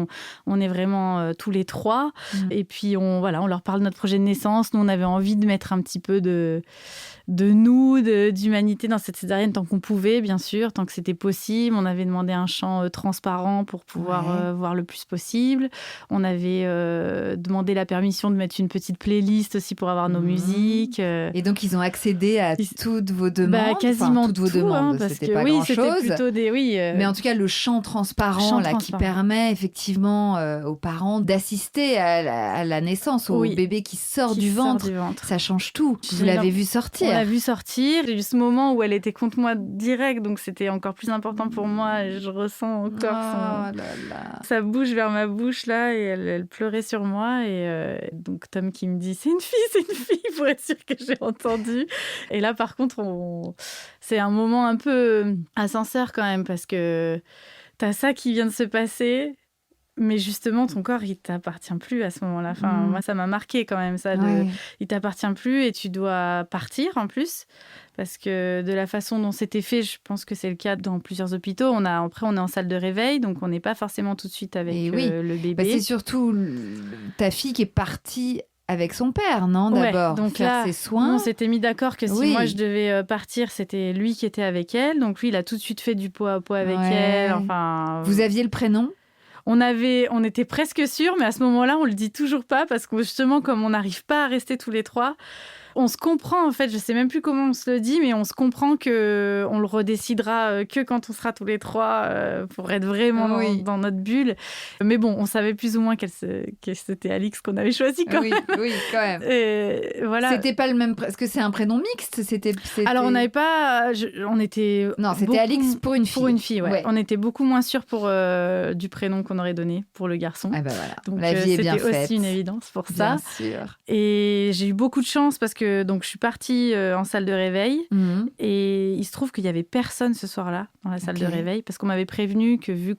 on est vraiment tous les trois. Et puis, on leur parle de notre projet de naissance. Nous, on avait envie de mettre un petit peu de nous, d'humanité dans cette césarienne tant qu'on pouvait, bien sûr, tant que c'était possible. On avait demandé un champ transparent pour pouvoir voir le plus possible. On avait demandé la permission de mettre une petite playlist aussi pour avoir nos musiques. Et donc, ils ont accédé à toutes vos demandes, quasiment toutes vos demandes, parce c'était que pas grand-chose. C'était plutôt Mais en tout cas, le champ transparent, qui permet effectivement aux parents d'assister à la naissance, au bébé qui sort du ventre, ça change tout. Vous l'avez vu sortir. On l'a vu sortir. J'ai eu ce moment où elle était contre moi direct, donc c'était encore plus important pour moi. Et je ressens encore sa bouche vers ma bouche là, et elle pleurait sur moi. Et donc Tom qui me dit c'est une fille, pour être sûr que j'ai entendu. Et là par contre, c'est un moment un peu ascenseur quand même, parce que t'as ça qui vient de se passer. Mais justement, ton corps, il t'appartient plus à ce moment-là. Enfin, moi, ça m'a marqué quand même, ça. Il t'appartient plus et tu dois partir en plus. Parce que de la façon dont c'était fait, je pense que c'est le cas dans plusieurs hôpitaux. Après, on est en salle de réveil, donc on n'est pas forcément tout de suite avec le bébé. C'est surtout ta fille qui est partie avec son père, non, d'abord, donc faire là, ses soins. On s'était mis d'accord que si moi je devais partir, c'était lui qui était avec elle. Donc lui, il a tout de suite fait du pot à pot avec elle. Enfin, vous aviez le prénom ? On était presque sûrs, mais à ce moment-là, on le dit toujours pas parce que justement, comme on n'arrive pas à rester tous les trois, on se comprend en fait. Je sais même plus comment on se le dit, mais on se comprend que on le redécidera que quand on sera tous les trois pour être vraiment dans notre bulle. Mais bon, on savait plus ou moins que c'était Alix qu'on avait choisi quand même. Oui, quand même. Et voilà. C'était pas le même. Est-ce que c'est un prénom mixte ? C'était... Alors on n'avait pas. On était. Non, c'était Alix pour une fille. Pour une fille, ouais. On était beaucoup moins sûrs pour du prénom qu'on aurait donné pour le garçon. Ah ben voilà. Donc la vie est bien faite. C'était aussi une évidence pour ça. Bien sûr. Et j'ai eu beaucoup de chance parce que donc je suis partie en salle de réveil et il se trouve qu'il y avait personne ce soir-là dans la salle de réveil parce qu'on m'avait prévenu que vu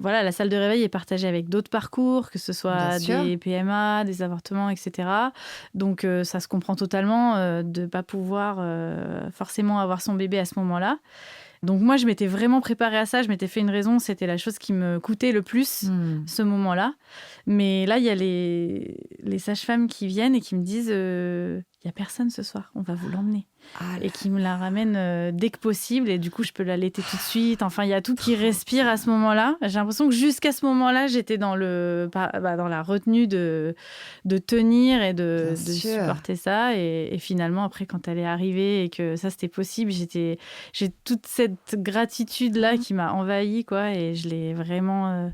la salle de réveil est partagée avec d'autres parcours, que ce soit des PMA, des avortements, etc. Donc ça se comprend totalement de ne pas pouvoir forcément avoir son bébé à ce moment-là. Donc moi, je m'étais vraiment préparée à ça, je m'étais fait une raison, c'était la chose qui me coûtait le plus, ce moment-là. Mais là, il y a les sages-femmes qui viennent et qui me disent il n'y a personne ce soir, on va vous l'emmener. Et qui me la ramène dès que possible, et du coup, je peux l'allaiter tout de suite. Enfin, il y a tout qui respire à ce moment-là. J'ai l'impression que jusqu'à ce moment-là, j'étais dans la retenue de tenir et de supporter ça. Et finalement, après, quand elle est arrivée et que ça, c'était possible, j'ai toute cette gratitude-là qui m'a envahie, quoi, et je l'ai vraiment...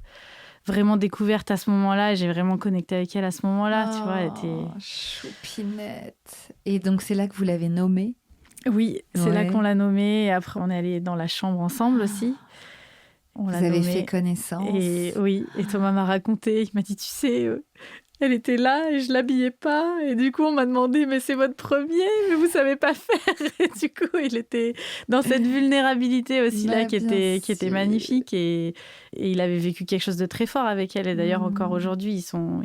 vraiment découverte à ce moment-là, et j'ai vraiment connecté avec elle à ce moment-là, tu vois, elle était... Choupinette. Et donc, c'est là que vous l'avez nommée ? Oui, c'est là qu'on l'a nommée, et après, on est allés dans la chambre ensemble aussi. Vous avez fait connaissance. Et Thomas m'a raconté, il m'a dit, tu sais... Elle était là et je l'habillais pas. Et du coup, on m'a demandé, mais c'est votre premier, mais vous savez pas faire. Et du coup, il était dans cette vulnérabilité aussi là qui était magnifique. Et il avait vécu quelque chose de très fort avec elle. Et d'ailleurs, encore aujourd'hui, ils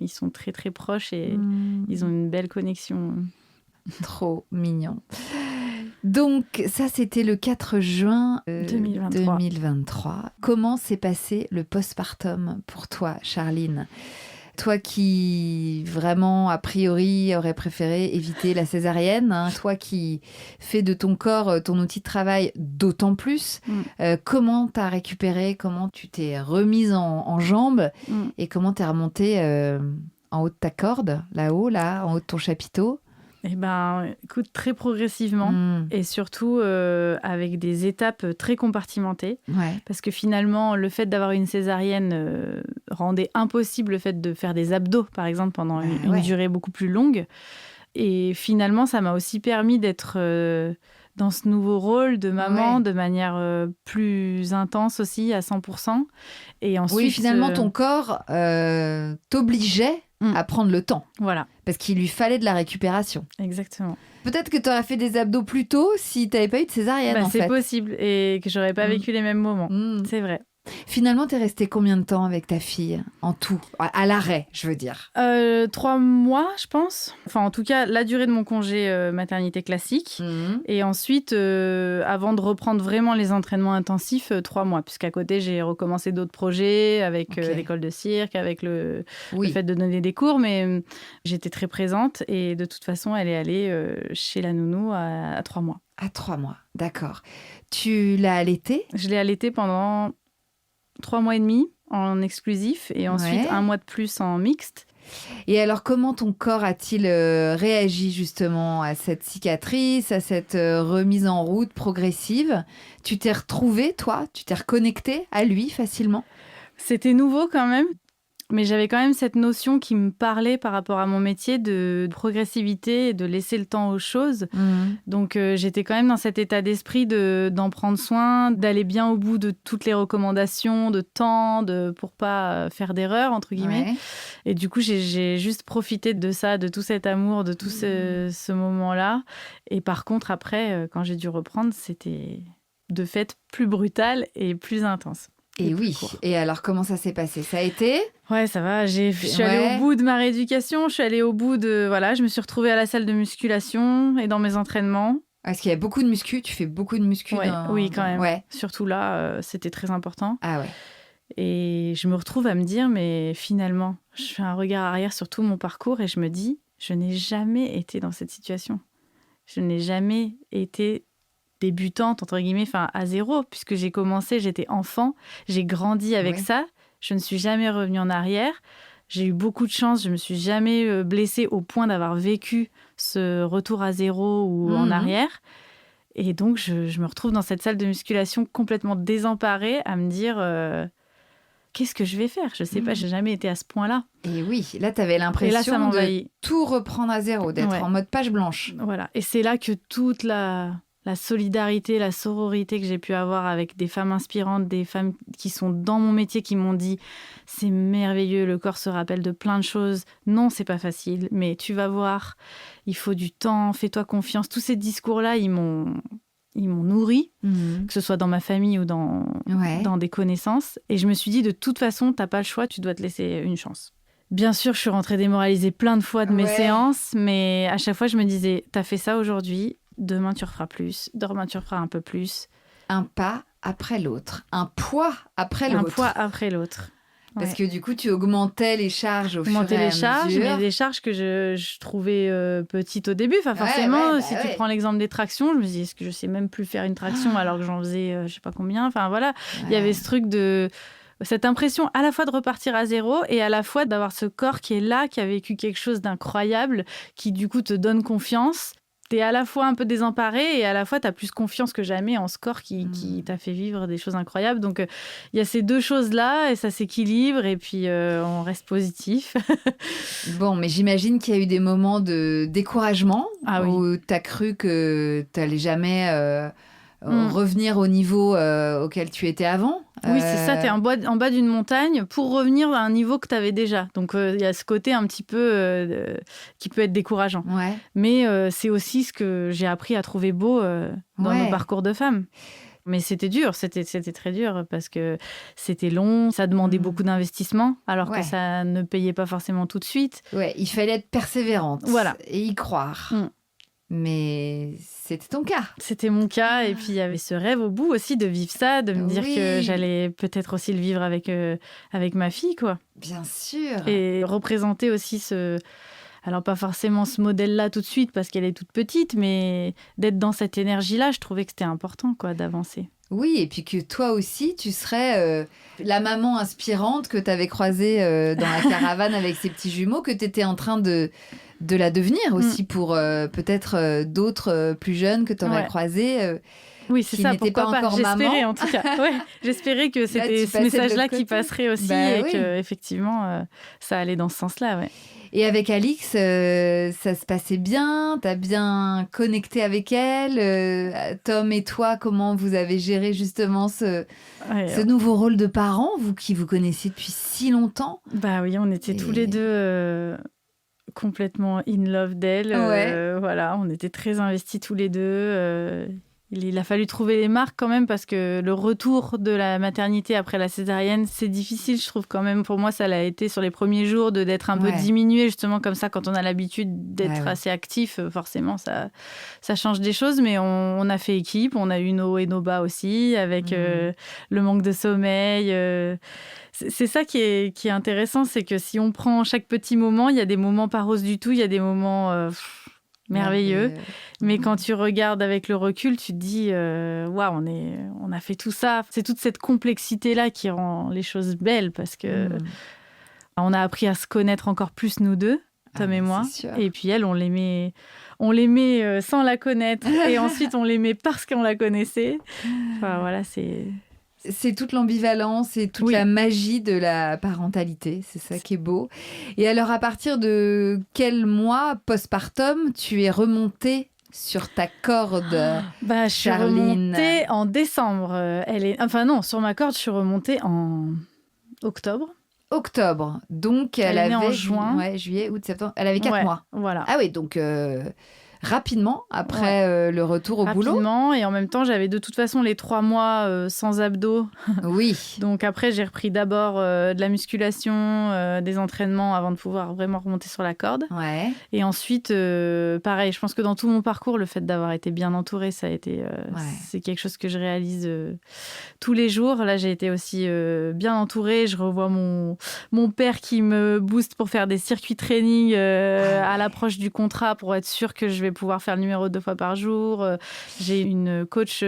sont très, très proches et ils ont une belle connexion. Trop mignon. Donc, ça, c'était le 4 juin 2023. Comment s'est passé le postpartum pour toi, Charline ? Toi qui, vraiment, a priori, aurait préféré éviter la césarienne, toi qui fais de ton corps ton outil de travail d'autant plus, comment t'as récupéré, comment tu t'es remise en jambes et comment t'es remontée en haut de ta corde, là-haut, en haut de ton chapiteau ? Eh ben, écoute, très progressivement et surtout avec des étapes très compartimentées. Parce que finalement, le fait d'avoir une césarienne rendait impossible le fait de faire des abdos, par exemple, pendant une durée beaucoup plus longue. Et finalement, ça m'a aussi permis d'être dans ce nouveau rôle de maman de manière plus intense aussi, à 100%. Et ensuite, finalement, ton corps t'obligeait à prendre le temps. Voilà. Parce qu'il lui fallait de la récupération. Exactement. Peut-être que tu aurais fait des abdos plus tôt si tu n'avais pas eu de césarienne, en fait. C'est possible, et que j'aurais pas vécu les mêmes moments. C'est vrai. Finalement, t'es restée combien de temps avec ta fille en tout, à l'arrêt, je veux dire? 3 mois, je pense. Enfin, en tout cas, la durée de mon congé maternité classique. Et ensuite, avant de reprendre vraiment les entraînements intensifs, 3 mois. Puisqu'à côté, j'ai recommencé d'autres projets avec l'école de cirque, avec le fait de donner des cours. Mais j'étais très présente. Et de toute façon, elle est allée chez la nounou à 3 mois. À 3 mois, d'accord. Tu l'as allaitée? Je l'ai allaitée pendant 3 mois et demi en exclusif et ensuite 1 mois de plus en mixte. Et alors, comment ton corps a-t-il réagi justement à cette cicatrice, à cette remise en route progressive? Tu t'es retrouvée, toi? Tu t'es reconnectée à lui facilement? C'était nouveau quand même. Mais j'avais quand même cette notion qui me parlait par rapport à mon métier de progressivité et de laisser le temps aux choses. Donc, j'étais quand même dans cet état d'esprit d'en prendre soin, d'aller bien au bout de toutes les recommandations, de temps, pour pas faire d'erreur, entre guillemets. Ouais. Et du coup, j'ai juste profité de ça, de tout cet amour, de tout ce moment-là. Et par contre, après, quand j'ai dû reprendre, c'était de fait plus brutal et plus intense. Et oui. Et alors, comment ça s'est passé? Ça a été? Ouais, ça va. Je suis allée au bout de ma rééducation. Je suis allée au bout de... Voilà, je me suis retrouvée à la salle de musculation et dans mes entraînements. Est-ce qu'il y a beaucoup de muscu? Tu fais beaucoup de muscu? Oui, quand même. Ouais. Surtout là, c'était très important. Ah ouais. Et je me retrouve à me dire, mais finalement, je fais un regard arrière sur tout mon parcours et je me dis, je n'ai jamais été dans cette situation. Je n'ai jamais été débutante, entre guillemets, enfin à zéro, puisque j'ai commencé, j'étais enfant, j'ai grandi avec ça, je ne suis jamais revenue en arrière, j'ai eu beaucoup de chance, je ne me suis jamais blessée au point d'avoir vécu ce retour à zéro ou en arrière. Et donc, je me retrouve dans cette salle de musculation complètement désemparée à me dire... qu'est-ce que je vais faire? Je ne sais pas, je n'ai jamais été à ce point-là. Et oui, là, tu avais l'impression de tout reprendre à zéro, d'être en mode page blanche. Voilà, et c'est là que toute la solidarité, la sororité que j'ai pu avoir avec des femmes inspirantes, des femmes qui sont dans mon métier, qui m'ont dit « c'est merveilleux, le corps se rappelle de plein de choses. Non, c'est pas facile, mais tu vas voir, il faut du temps, fais-toi confiance. » Tous ces discours-là, ils m'ont nourri, que ce soit dans ma famille ou dans des connaissances. Et je me suis dit, de toute façon, t'as pas le choix, tu dois te laisser une chance. Bien sûr, je suis rentrée démoralisée plein de fois de mes séances, mais à chaque fois, je me disais, t'as fait ça aujourd'hui, demain, tu referas plus, demain, tu referas un peu plus. Un pas après l'autre, un poids après l'autre. Un poids après l'autre. Parce que du coup, tu augmentais les charges au fur et à mesure. Mais des charges que je trouvais petites au début. Enfin, forcément, si tu prends l'exemple des tractions, je me dis, est-ce que je sais même plus faire une traction alors que j'en faisais je sais pas combien. Enfin, voilà, il y avait ce truc cette impression à la fois de repartir à zéro et à la fois d'avoir ce corps qui est là, qui a vécu quelque chose d'incroyable, qui du coup te donne confiance. T'es à la fois un peu désemparé et à la fois t'as plus confiance que jamais en ce corps qui t'a fait vivre des choses incroyables. Donc il y a ces deux choses-là et ça s'équilibre et puis on reste positif. Bon, mais j'imagine qu'il y a eu des moments de découragement où t'as cru que t'allais jamais revenir au niveau auquel tu étais avant. Oui, c'est ça, t'es en bas d'une montagne pour revenir à un niveau que t'avais déjà. Donc, il y a ce côté un petit peu qui peut être décourageant. Ouais. Mais c'est aussi ce que j'ai appris à trouver beau dans mon parcours de femme. Mais c'était dur, c'était très dur parce que c'était long, ça demandait beaucoup d'investissement alors que ça ne payait pas forcément tout de suite. Ouais, il fallait être persévérante et y croire. Mais c'était ton cas. C'était mon cas. Et puis, il y avait ce rêve au bout aussi de vivre ça, de me dire que j'allais peut-être aussi le vivre avec ma fille, quoi. Bien sûr. Et représenter aussi alors, pas forcément ce modèle-là tout de suite parce qu'elle est toute petite, mais d'être dans cette énergie-là, je trouvais que c'était important, quoi, d'avancer. Oui, et puis que toi aussi, tu serais la maman inspirante que tu avais croisée dans la caravane avec ses petits jumeaux, que tu étais en train de la devenir aussi pour peut-être d'autres plus jeunes que tu aurais croisés. Oui, c'est ça, pourquoi pas encore maman. J'espérais en tout cas. J'espérais que c'était ce message-là qui passerait aussi et qu'effectivement, ça allait dans ce sens-là. Ouais. Et avec Alix, ça se passait bien? T'as bien connecté avec elle? Tom et toi, comment vous avez géré justement ce nouveau rôle de parent, vous qui vous connaissiez depuis si longtemps? Bah oui, on était tous les deux complètement in love d'elle. Voilà, on était très investis tous les deux. Il a fallu trouver les marques quand même parce que le retour de la maternité après la césarienne, c'est difficile, je trouve quand même. Pour moi, ça l'a été sur les premiers jours d'être un peu diminué, justement comme ça, quand on a l'habitude d'être assez actif, forcément, ça change des choses. Mais on a fait équipe, on a eu nos hauts et nos bas aussi, avec le manque de sommeil. C'est ça qui est intéressant, c'est que si on prend chaque petit moment, il y a des moments pas roses du tout, il y a des moments... merveilleux. Mais quand tu regardes avec le recul, tu te dis waouh, on a fait tout ça. C'est toute cette complexité-là qui rend les choses belles parce que on a appris à se connaître encore plus, nous deux, Tom et moi. Et puis elle, on l'aimait sans la connaître. Et ensuite, on l'aimait parce qu'on la connaissait. Enfin, voilà, c'est toute l'ambivalence et toute la magie de la parentalité. C'est ça qui est beau. Et alors, à partir de quel mois postpartum tu es remontée sur ta corde, je suis remontée en décembre. Sur ma corde, je suis remontée en octobre. Octobre. Donc, elle avait... en juin. Juillet, août, septembre. Elle avait 4 mois. Voilà. Ah oui, donc... rapidement après le retour au boulot. Rapidement, et en même temps, j'avais de toute façon les 3 mois sans abdos. Oui. Donc après, j'ai repris d'abord de la musculation, des entraînements avant de pouvoir vraiment remonter sur la corde. Ouais. Et ensuite, pareil, je pense que dans tout mon parcours, le fait d'avoir été bien entourée, ça a été, c'est quelque chose que je réalise tous les jours. Là, j'ai été aussi bien entourée. Je revois mon père qui me booste pour faire des circuits training à l'approche du contrat pour être sûr que je vais pouvoir faire le numéro 2 fois par jour. J'ai une coach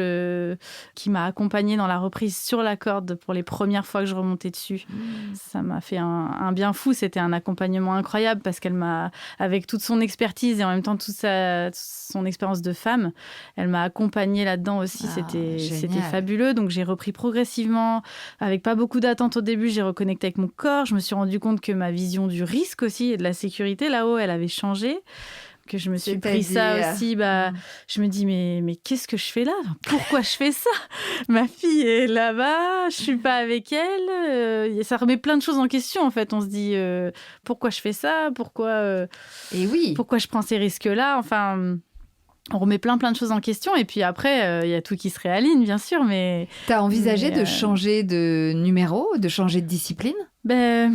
qui m'a accompagnée dans la reprise sur la corde pour les premières fois que je remontais dessus. Ça m'a fait un bien fou. C'était un accompagnement incroyable parce qu'elle m'a, avec toute son expertise et en même temps toute son expérience de femme, elle m'a accompagnée là-dedans aussi. C'était fabuleux. Donc j'ai repris progressivement, avec pas beaucoup d'attente au début. J'ai reconnecté avec mon corps. Je me suis rendu compte que ma vision du risque aussi et de la sécurité là-haut, elle avait changé. Que je me suis pris ça aussi, je me dis mais qu'est-ce que je fais là ? Pourquoi je fais ça ? Ma fille est là-bas, je suis pas avec elle. Ça remet plein de choses en question en fait. On se dit pourquoi je fais ça ? Pourquoi je prends ces risques-là ? Enfin, on remet plein de choses en question. Et puis après, il y a tout qui se réaligne, bien sûr. Mais t'as envisagé de changer de numéro, de changer de discipline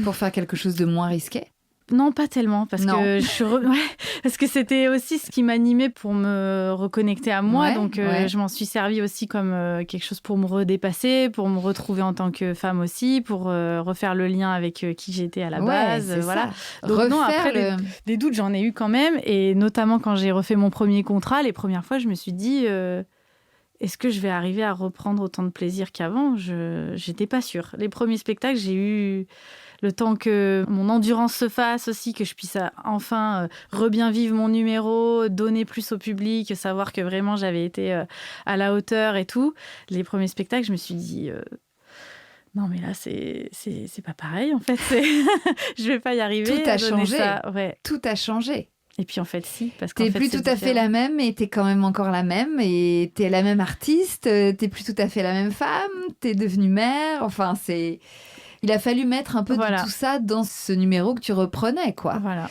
pour faire quelque chose de moins risqué ? Non, pas tellement, parce que c'était aussi ce qui m'animait pour me reconnecter à moi. Je m'en suis servie aussi comme quelque chose pour me redépasser, pour me retrouver en tant que femme aussi, pour refaire le lien avec qui j'étais à la base. Voilà. Donc des doutes, j'en ai eu quand même. Et notamment quand j'ai refait mon premier contrat, les premières fois, je me suis dit... est-ce que je vais arriver à reprendre autant de plaisir qu'avant ? J'étais pas sûre. Les premiers spectacles, j'ai eu le temps que mon endurance se fasse aussi, que je puisse enfin re-bien vivre mon numéro, donner plus au public, savoir que vraiment j'avais été à la hauteur et tout. Les premiers spectacles, je me suis dit... non, mais là, c'est pas pareil, en fait. Je vais pas y arriver. Tout a changé. Tout a changé. Et puis en fait, si, parce qu'en fait, t'es plus tout à fait la même, et t'es quand même encore la même, et t'es la même artiste, t'es plus tout à fait la même femme, t'es devenue mère, enfin, il a fallu mettre un peu de tout ça dans ce numéro que tu reprenais, quoi. Voilà.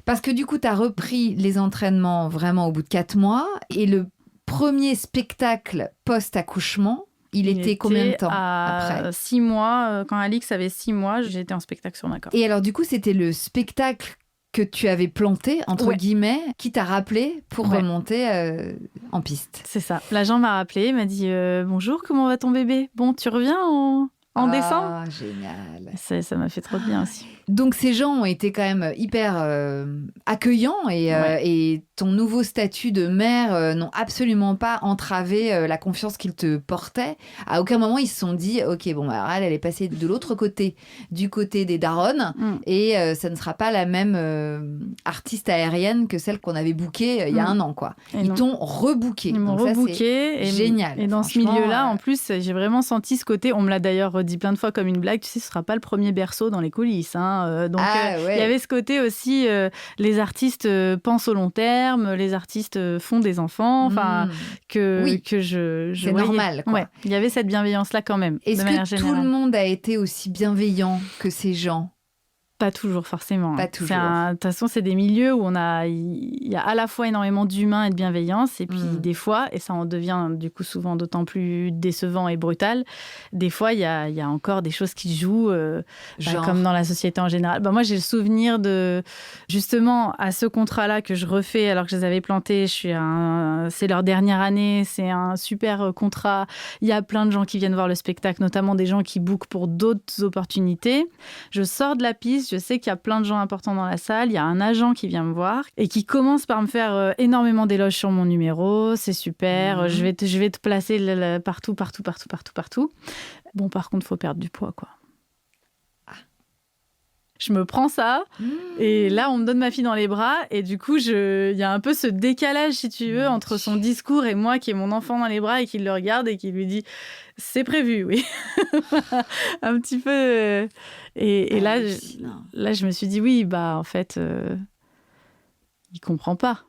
Parce que du coup, t'as repris les entraînements vraiment au bout de 4 mois, et le premier spectacle post-accouchement, il était combien de temps après ? 6 mois. Quand Alix avait 6 mois, j'étais en spectacle sur ma corde. Et alors, du coup, c'était le spectacle que tu avais planté, entre guillemets, qui t'a rappelé pour remonter en piste. C'est ça. L'agent m'a rappelé, m'a dit « Bonjour, comment va ton bébé ? Bon, tu reviens en décembre ?» Génial. Ça m'a fait trop de bien aussi. Donc, ces gens ont été quand même hyper accueillants et ton nouveau statut de mère n'ont absolument pas entravé la confiance qu'ils te portaient. À aucun moment, ils se sont dit « Ok, bon, alors elle est passée de l'autre côté, du côté des daronnes, et ça ne sera pas la même artiste aérienne que celle qu'on avait bookée il y a 1 an, quoi. » Ils t'ont rebooké. Ils m'ont rebooké. Génial. Et dans ce milieu-là, en plus, j'ai vraiment senti ce côté, on me l'a d'ailleurs dit plein de fois comme une blague, tu sais, ce ne sera pas le premier berceau dans les coulisses, hein. Donc, il y avait ce côté aussi, les artistes pensent au long terme, les artistes font des enfants, enfin, que je c'est voyais. normal, quoi. Ouais, il y avait cette bienveillance-là quand même. Est-ce que tout le monde a été aussi bienveillant que ces gens ? Pas toujours, forcément. Pas toujours. De toute façon, c'est des milieux où il y a à la fois énormément d'humain et de bienveillance, et puis des fois, et ça en devient du coup souvent d'autant plus décevant et brutal, des fois, il y a encore des choses qui jouent, comme dans la société en général. Moi, j'ai le souvenir de, justement, à ce contrat-là que je refais alors que je les avais plantés, c'est leur dernière année, c'est un super contrat. Il y a plein de gens qui viennent voir le spectacle, notamment des gens qui bookent pour d'autres opportunités. Je sors de la piste, je sais qu'il y a plein de gens importants dans la salle, il y a un agent qui vient me voir et qui commence par me faire énormément d'éloges sur mon numéro, c'est super, je vais te placer partout. Bon, par contre, il faut perdre du poids, quoi. Je me prends ça, et là, on me donne ma fille dans les bras, et du coup, il y a un peu ce décalage, si tu veux, entre son discours et moi, qui ai mon enfant dans les bras, et qui le regarde, et qui lui dit « C'est prévu, oui. » Un petit peu... Et là, je me suis dit « Oui, en fait, il comprend pas.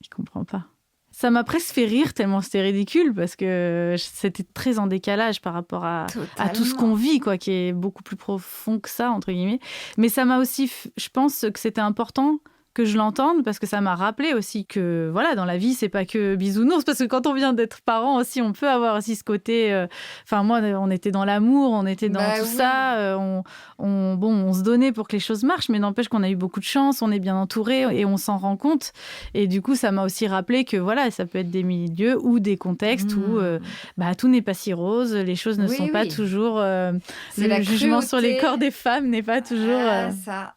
Il comprend pas. » Ça m'a presque fait rire tellement c'était ridicule parce que c'était très en décalage par rapport à tout ce qu'on vit, quoi, qui est beaucoup plus profond que ça, entre guillemets. Mais ça m'a aussi, je pense que c'était important que je l'entende parce que ça m'a rappelé aussi que voilà, dans la vie, c'est pas que bisounours, parce que quand on vient d'être parent aussi, on peut avoir aussi ce côté... moi, on était dans l'amour, on était dans tout ça, on se donnait pour que les choses marchent, mais n'empêche qu'on a eu beaucoup de chance, on est bien entouré et on s'en rend compte. Et du coup, ça m'a aussi rappelé que voilà, ça peut être des milieux ou des contextes où tout n'est pas si rose, les choses ne sont pas toujours... le jugement sur les corps des femmes n'est pas toujours... ça.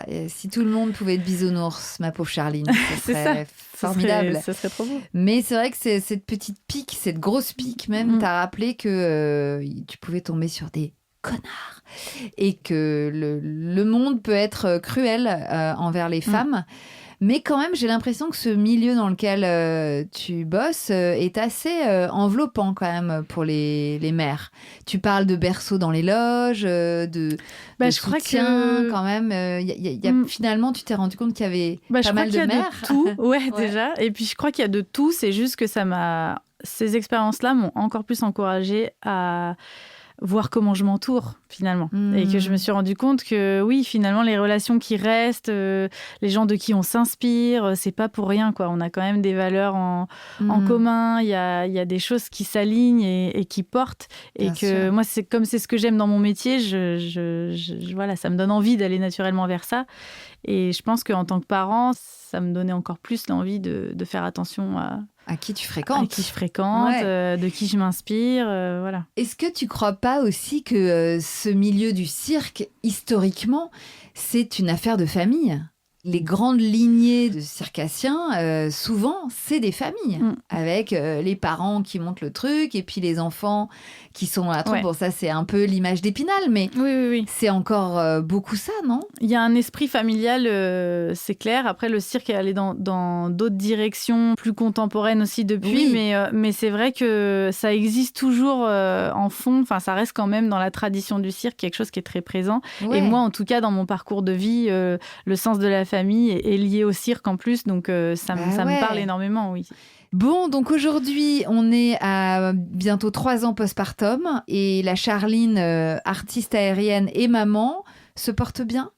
Et si tout le monde pouvait être bisounours, ma pauvre Charline, ça serait formidable. Ça serait trop beau. Mais c'est vrai que cette petite pique, cette grosse pique même, t'a rappelé que tu pouvais tomber sur des connards et que le monde peut être cruel envers les femmes. Mais quand même, j'ai l'impression que ce milieu dans lequel tu bosses est assez enveloppant quand même pour les mères. Tu parles de berceau dans les loges, de je crois soutien quand même. Finalement, tu t'es rendu compte qu'il y avait pas mal de mères. De tout, déjà. Et puis, je crois qu'il y a de tout. C'est juste que ces expériences-là m'ont encore plus encouragée à voir comment je m'entoure finalement et que je me suis rendu compte que oui, finalement les relations qui restent, les gens de qui on s'inspire, c'est pas pour rien, quoi. On a quand même des valeurs en commun, il y a des choses qui s'alignent et qui portent, et bien que sûr. Moi c'est ce que j'aime dans mon métier, voilà, ça me donne envie d'aller naturellement vers ça. Et je pense qu'en tant que parent, ça me donnait encore plus l'envie de faire attention à qui tu fréquentes. À qui je fréquente, de qui je m'inspire, voilà. Est-ce que tu crois pas aussi que ce milieu du cirque, historiquement, c'est une affaire de famille ? Les grandes lignées de circassiens, souvent, c'est des familles, avec les parents qui montent le truc, et puis les enfants qui sont dans la troupe. Bon, ça, c'est un peu l'image d'Épinal, mais oui. C'est encore beaucoup ça, non ? Il y a un esprit familial, c'est clair. Après, le cirque est allé dans d'autres directions, plus contemporaines aussi depuis, mais c'est vrai que ça existe toujours en fond. Enfin, ça reste quand même dans la tradition du cirque, quelque chose qui est très présent. Ouais. Et moi, en tout cas, dans mon parcours de vie, le sens de la famille est lié au cirque en plus, donc ça me parle énormément, oui. Bon, donc aujourd'hui, on est à bientôt 3 ans postpartum et la Charline, artiste aérienne et maman, se porte bien ?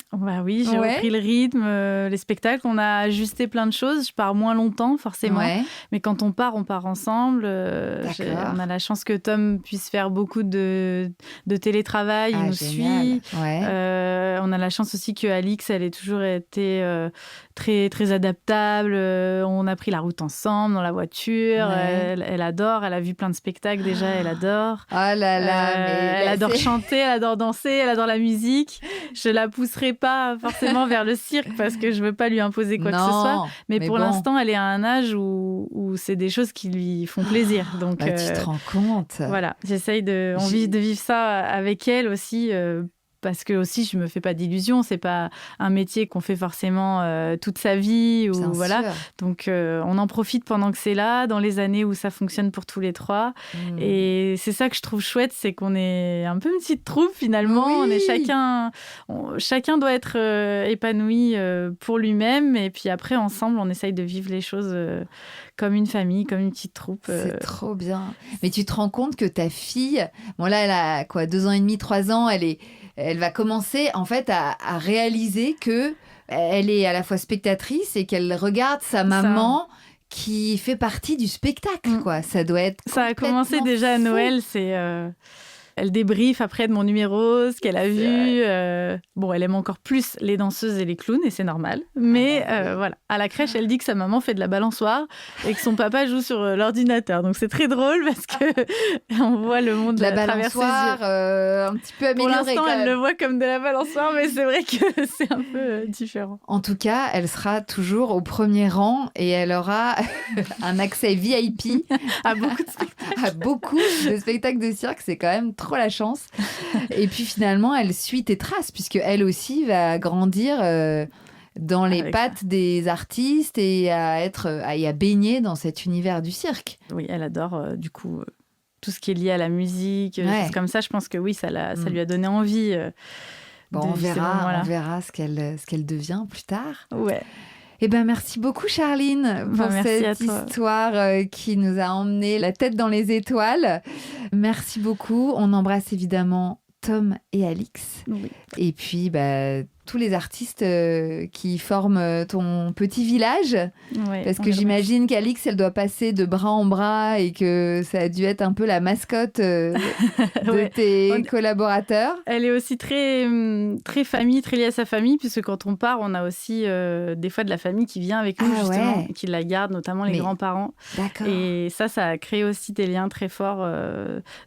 Oui, j'ai repris le rythme, les spectacles, on a ajusté plein de choses. Je pars moins longtemps, forcément. Mais quand on part ensemble. On a la chance que Tom puisse faire beaucoup de télétravail, il nous suit. On a la chance aussi que Alix, elle ait toujours été très, très adaptable. On a pris la route ensemble, dans la voiture. Elle adore, elle a vu plein de spectacles déjà, elle adore. Oh là là, elle adore chanter, elle adore danser, elle adore la musique. Je la pousserai pas forcément vers le cirque parce que je veux pas lui imposer quoi que ce soit. Mais pour l'instant, elle est à un âge où c'est des choses qui lui font plaisir. Donc, tu te rends compte. Voilà, j'essaye de vivre ça avec elle aussi. Parce que aussi, je me fais pas d'illusions. C'est pas un métier qu'on fait forcément toute sa vie. Ou, voilà. Donc, on en profite pendant que c'est là, dans les années où ça fonctionne pour tous les 3. Et c'est ça que je trouve chouette, c'est qu'on est un peu une petite troupe finalement. On est chacun doit être épanoui pour lui-même. Et puis après, ensemble, on essaye de vivre les choses comme une famille, comme une petite troupe. C'est trop bien. Mais tu te rends compte que ta fille, bon là, elle a 2 ans et demi, 3 ans, elle est elle va commencer en fait à réaliser que elle est à la fois spectatrice et qu'elle regarde sa maman qui fait partie du spectacle, quoi. Ça doit être Ça a commencé déjà à Noël, elle débriefe après de mon numéro, ce qu'elle a vu. Bon, elle aime encore plus les danseuses et les clowns, et c'est normal. Mais voilà, à la crèche, elle dit que sa maman fait de la balançoire et que son papa joue sur l'ordinateur. Donc c'est très drôle parce qu'on voit le monde la à travers ses balançoire, yeux. un petit peu améliorée. Pour l'instant, quand elle même. le voit comme de la balançoire, mais c'est vrai que c'est un peu différent. En tout cas, elle sera toujours au premier rang et elle aura un accès VIP À beaucoup de spectacles. à beaucoup de spectacles de cirque. C'est quand même trop la chance. Et puis finalement, elle suit tes traces puisque elle aussi va grandir dans les pattes des artistes et à baigner dans cet univers du cirque. Oui, elle adore du coup tout ce qui est lié à la musique, choses comme ça. Je pense que oui, ça lui a donné envie. On verra ce qu'elle devient plus tard. Ouais. Eh ben, merci beaucoup, Charline, pour cette histoire qui nous a emmené la tête dans les étoiles. Merci beaucoup. On embrasse évidemment Tom et Alix. Oui. Et puis, tous les artistes qui forment ton petit village. Ouais, parce que j'imagine qu'Alix, elle doit passer de bras en bras et que ça a dû être un peu la mascotte de tes collaborateurs. Elle est aussi très, très famille, très liée à sa famille, puisque quand on part, on a aussi des fois de la famille qui vient avec nous, justement, qui la garde, notamment les grands-parents. D'accord. Et ça a créé aussi des liens très forts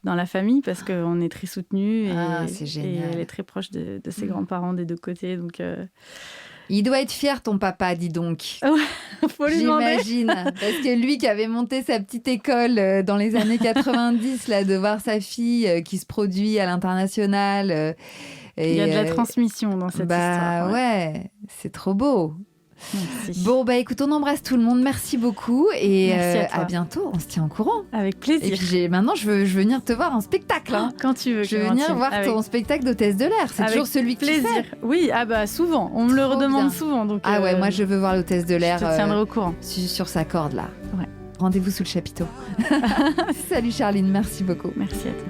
dans la famille, parce qu'on est très soutenus. C'est génial. Et elle est très proche de ses grands-parents des deux côtés. Donc, il doit être fier, ton papa, dis donc. Faut lui demander. J'imagine. Parce que lui qui avait monté sa petite école dans les années 90, là, de voir sa fille qui se produit à l'international. Il y a de la transmission dans cette histoire. Ouais, c'est trop beau. Merci. Bon, écoute, on embrasse tout le monde. Merci beaucoup et à bientôt. On se tient au courant. Avec plaisir. Et puis maintenant, je veux venir te voir en spectacle. Hein. Quand tu veux. Je veux venir voir ton spectacle d'hôtesse de l'air. C'est toujours celui que tu fais. Oui, souvent. On me le redemande souvent. Donc, moi, je veux voir l'hôtesse de l'air. Je te tiendrai au courant. Sur sa corde, là. Ouais. Rendez-vous sous le chapiteau. Salut Charline, merci beaucoup. Merci à toi.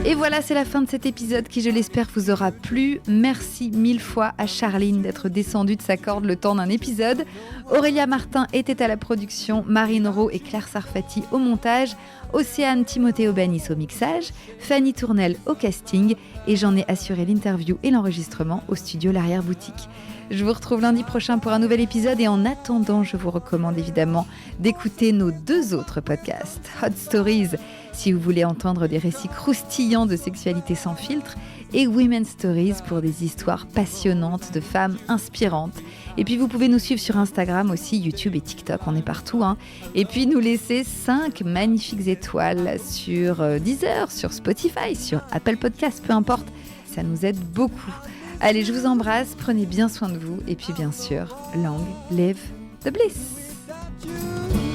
Et voilà, c'est la fin de cet épisode qui, je l'espère, vous aura plu. Merci 1000 fois à Charline d'être descendue de sa corde le temps d'un épisode. Aurélia Martin était à la production, Marine Rowe et Claire Sarfati au montage, Océane Timothée Aubanis au mixage, Fanny Tournel au casting et j'en ai assuré l'interview et l'enregistrement au studio L'Arrière-Boutique. Je vous retrouve lundi prochain pour un nouvel épisode et en attendant, je vous recommande évidemment d'écouter nos 2 autres podcasts, Hot Stories, si vous voulez entendre des récits croustillants de sexualité sans filtre, et Women's Stories pour des histoires passionnantes de femmes inspirantes. Et puis vous pouvez nous suivre sur Instagram aussi, YouTube et TikTok, on est partout. Et puis nous laisser 5 magnifiques étoiles sur Deezer, sur Spotify, sur Apple Podcasts, peu importe, ça nous aide beaucoup. Allez, je vous embrasse, prenez bien soin de vous et puis bien sûr, long live the bliss.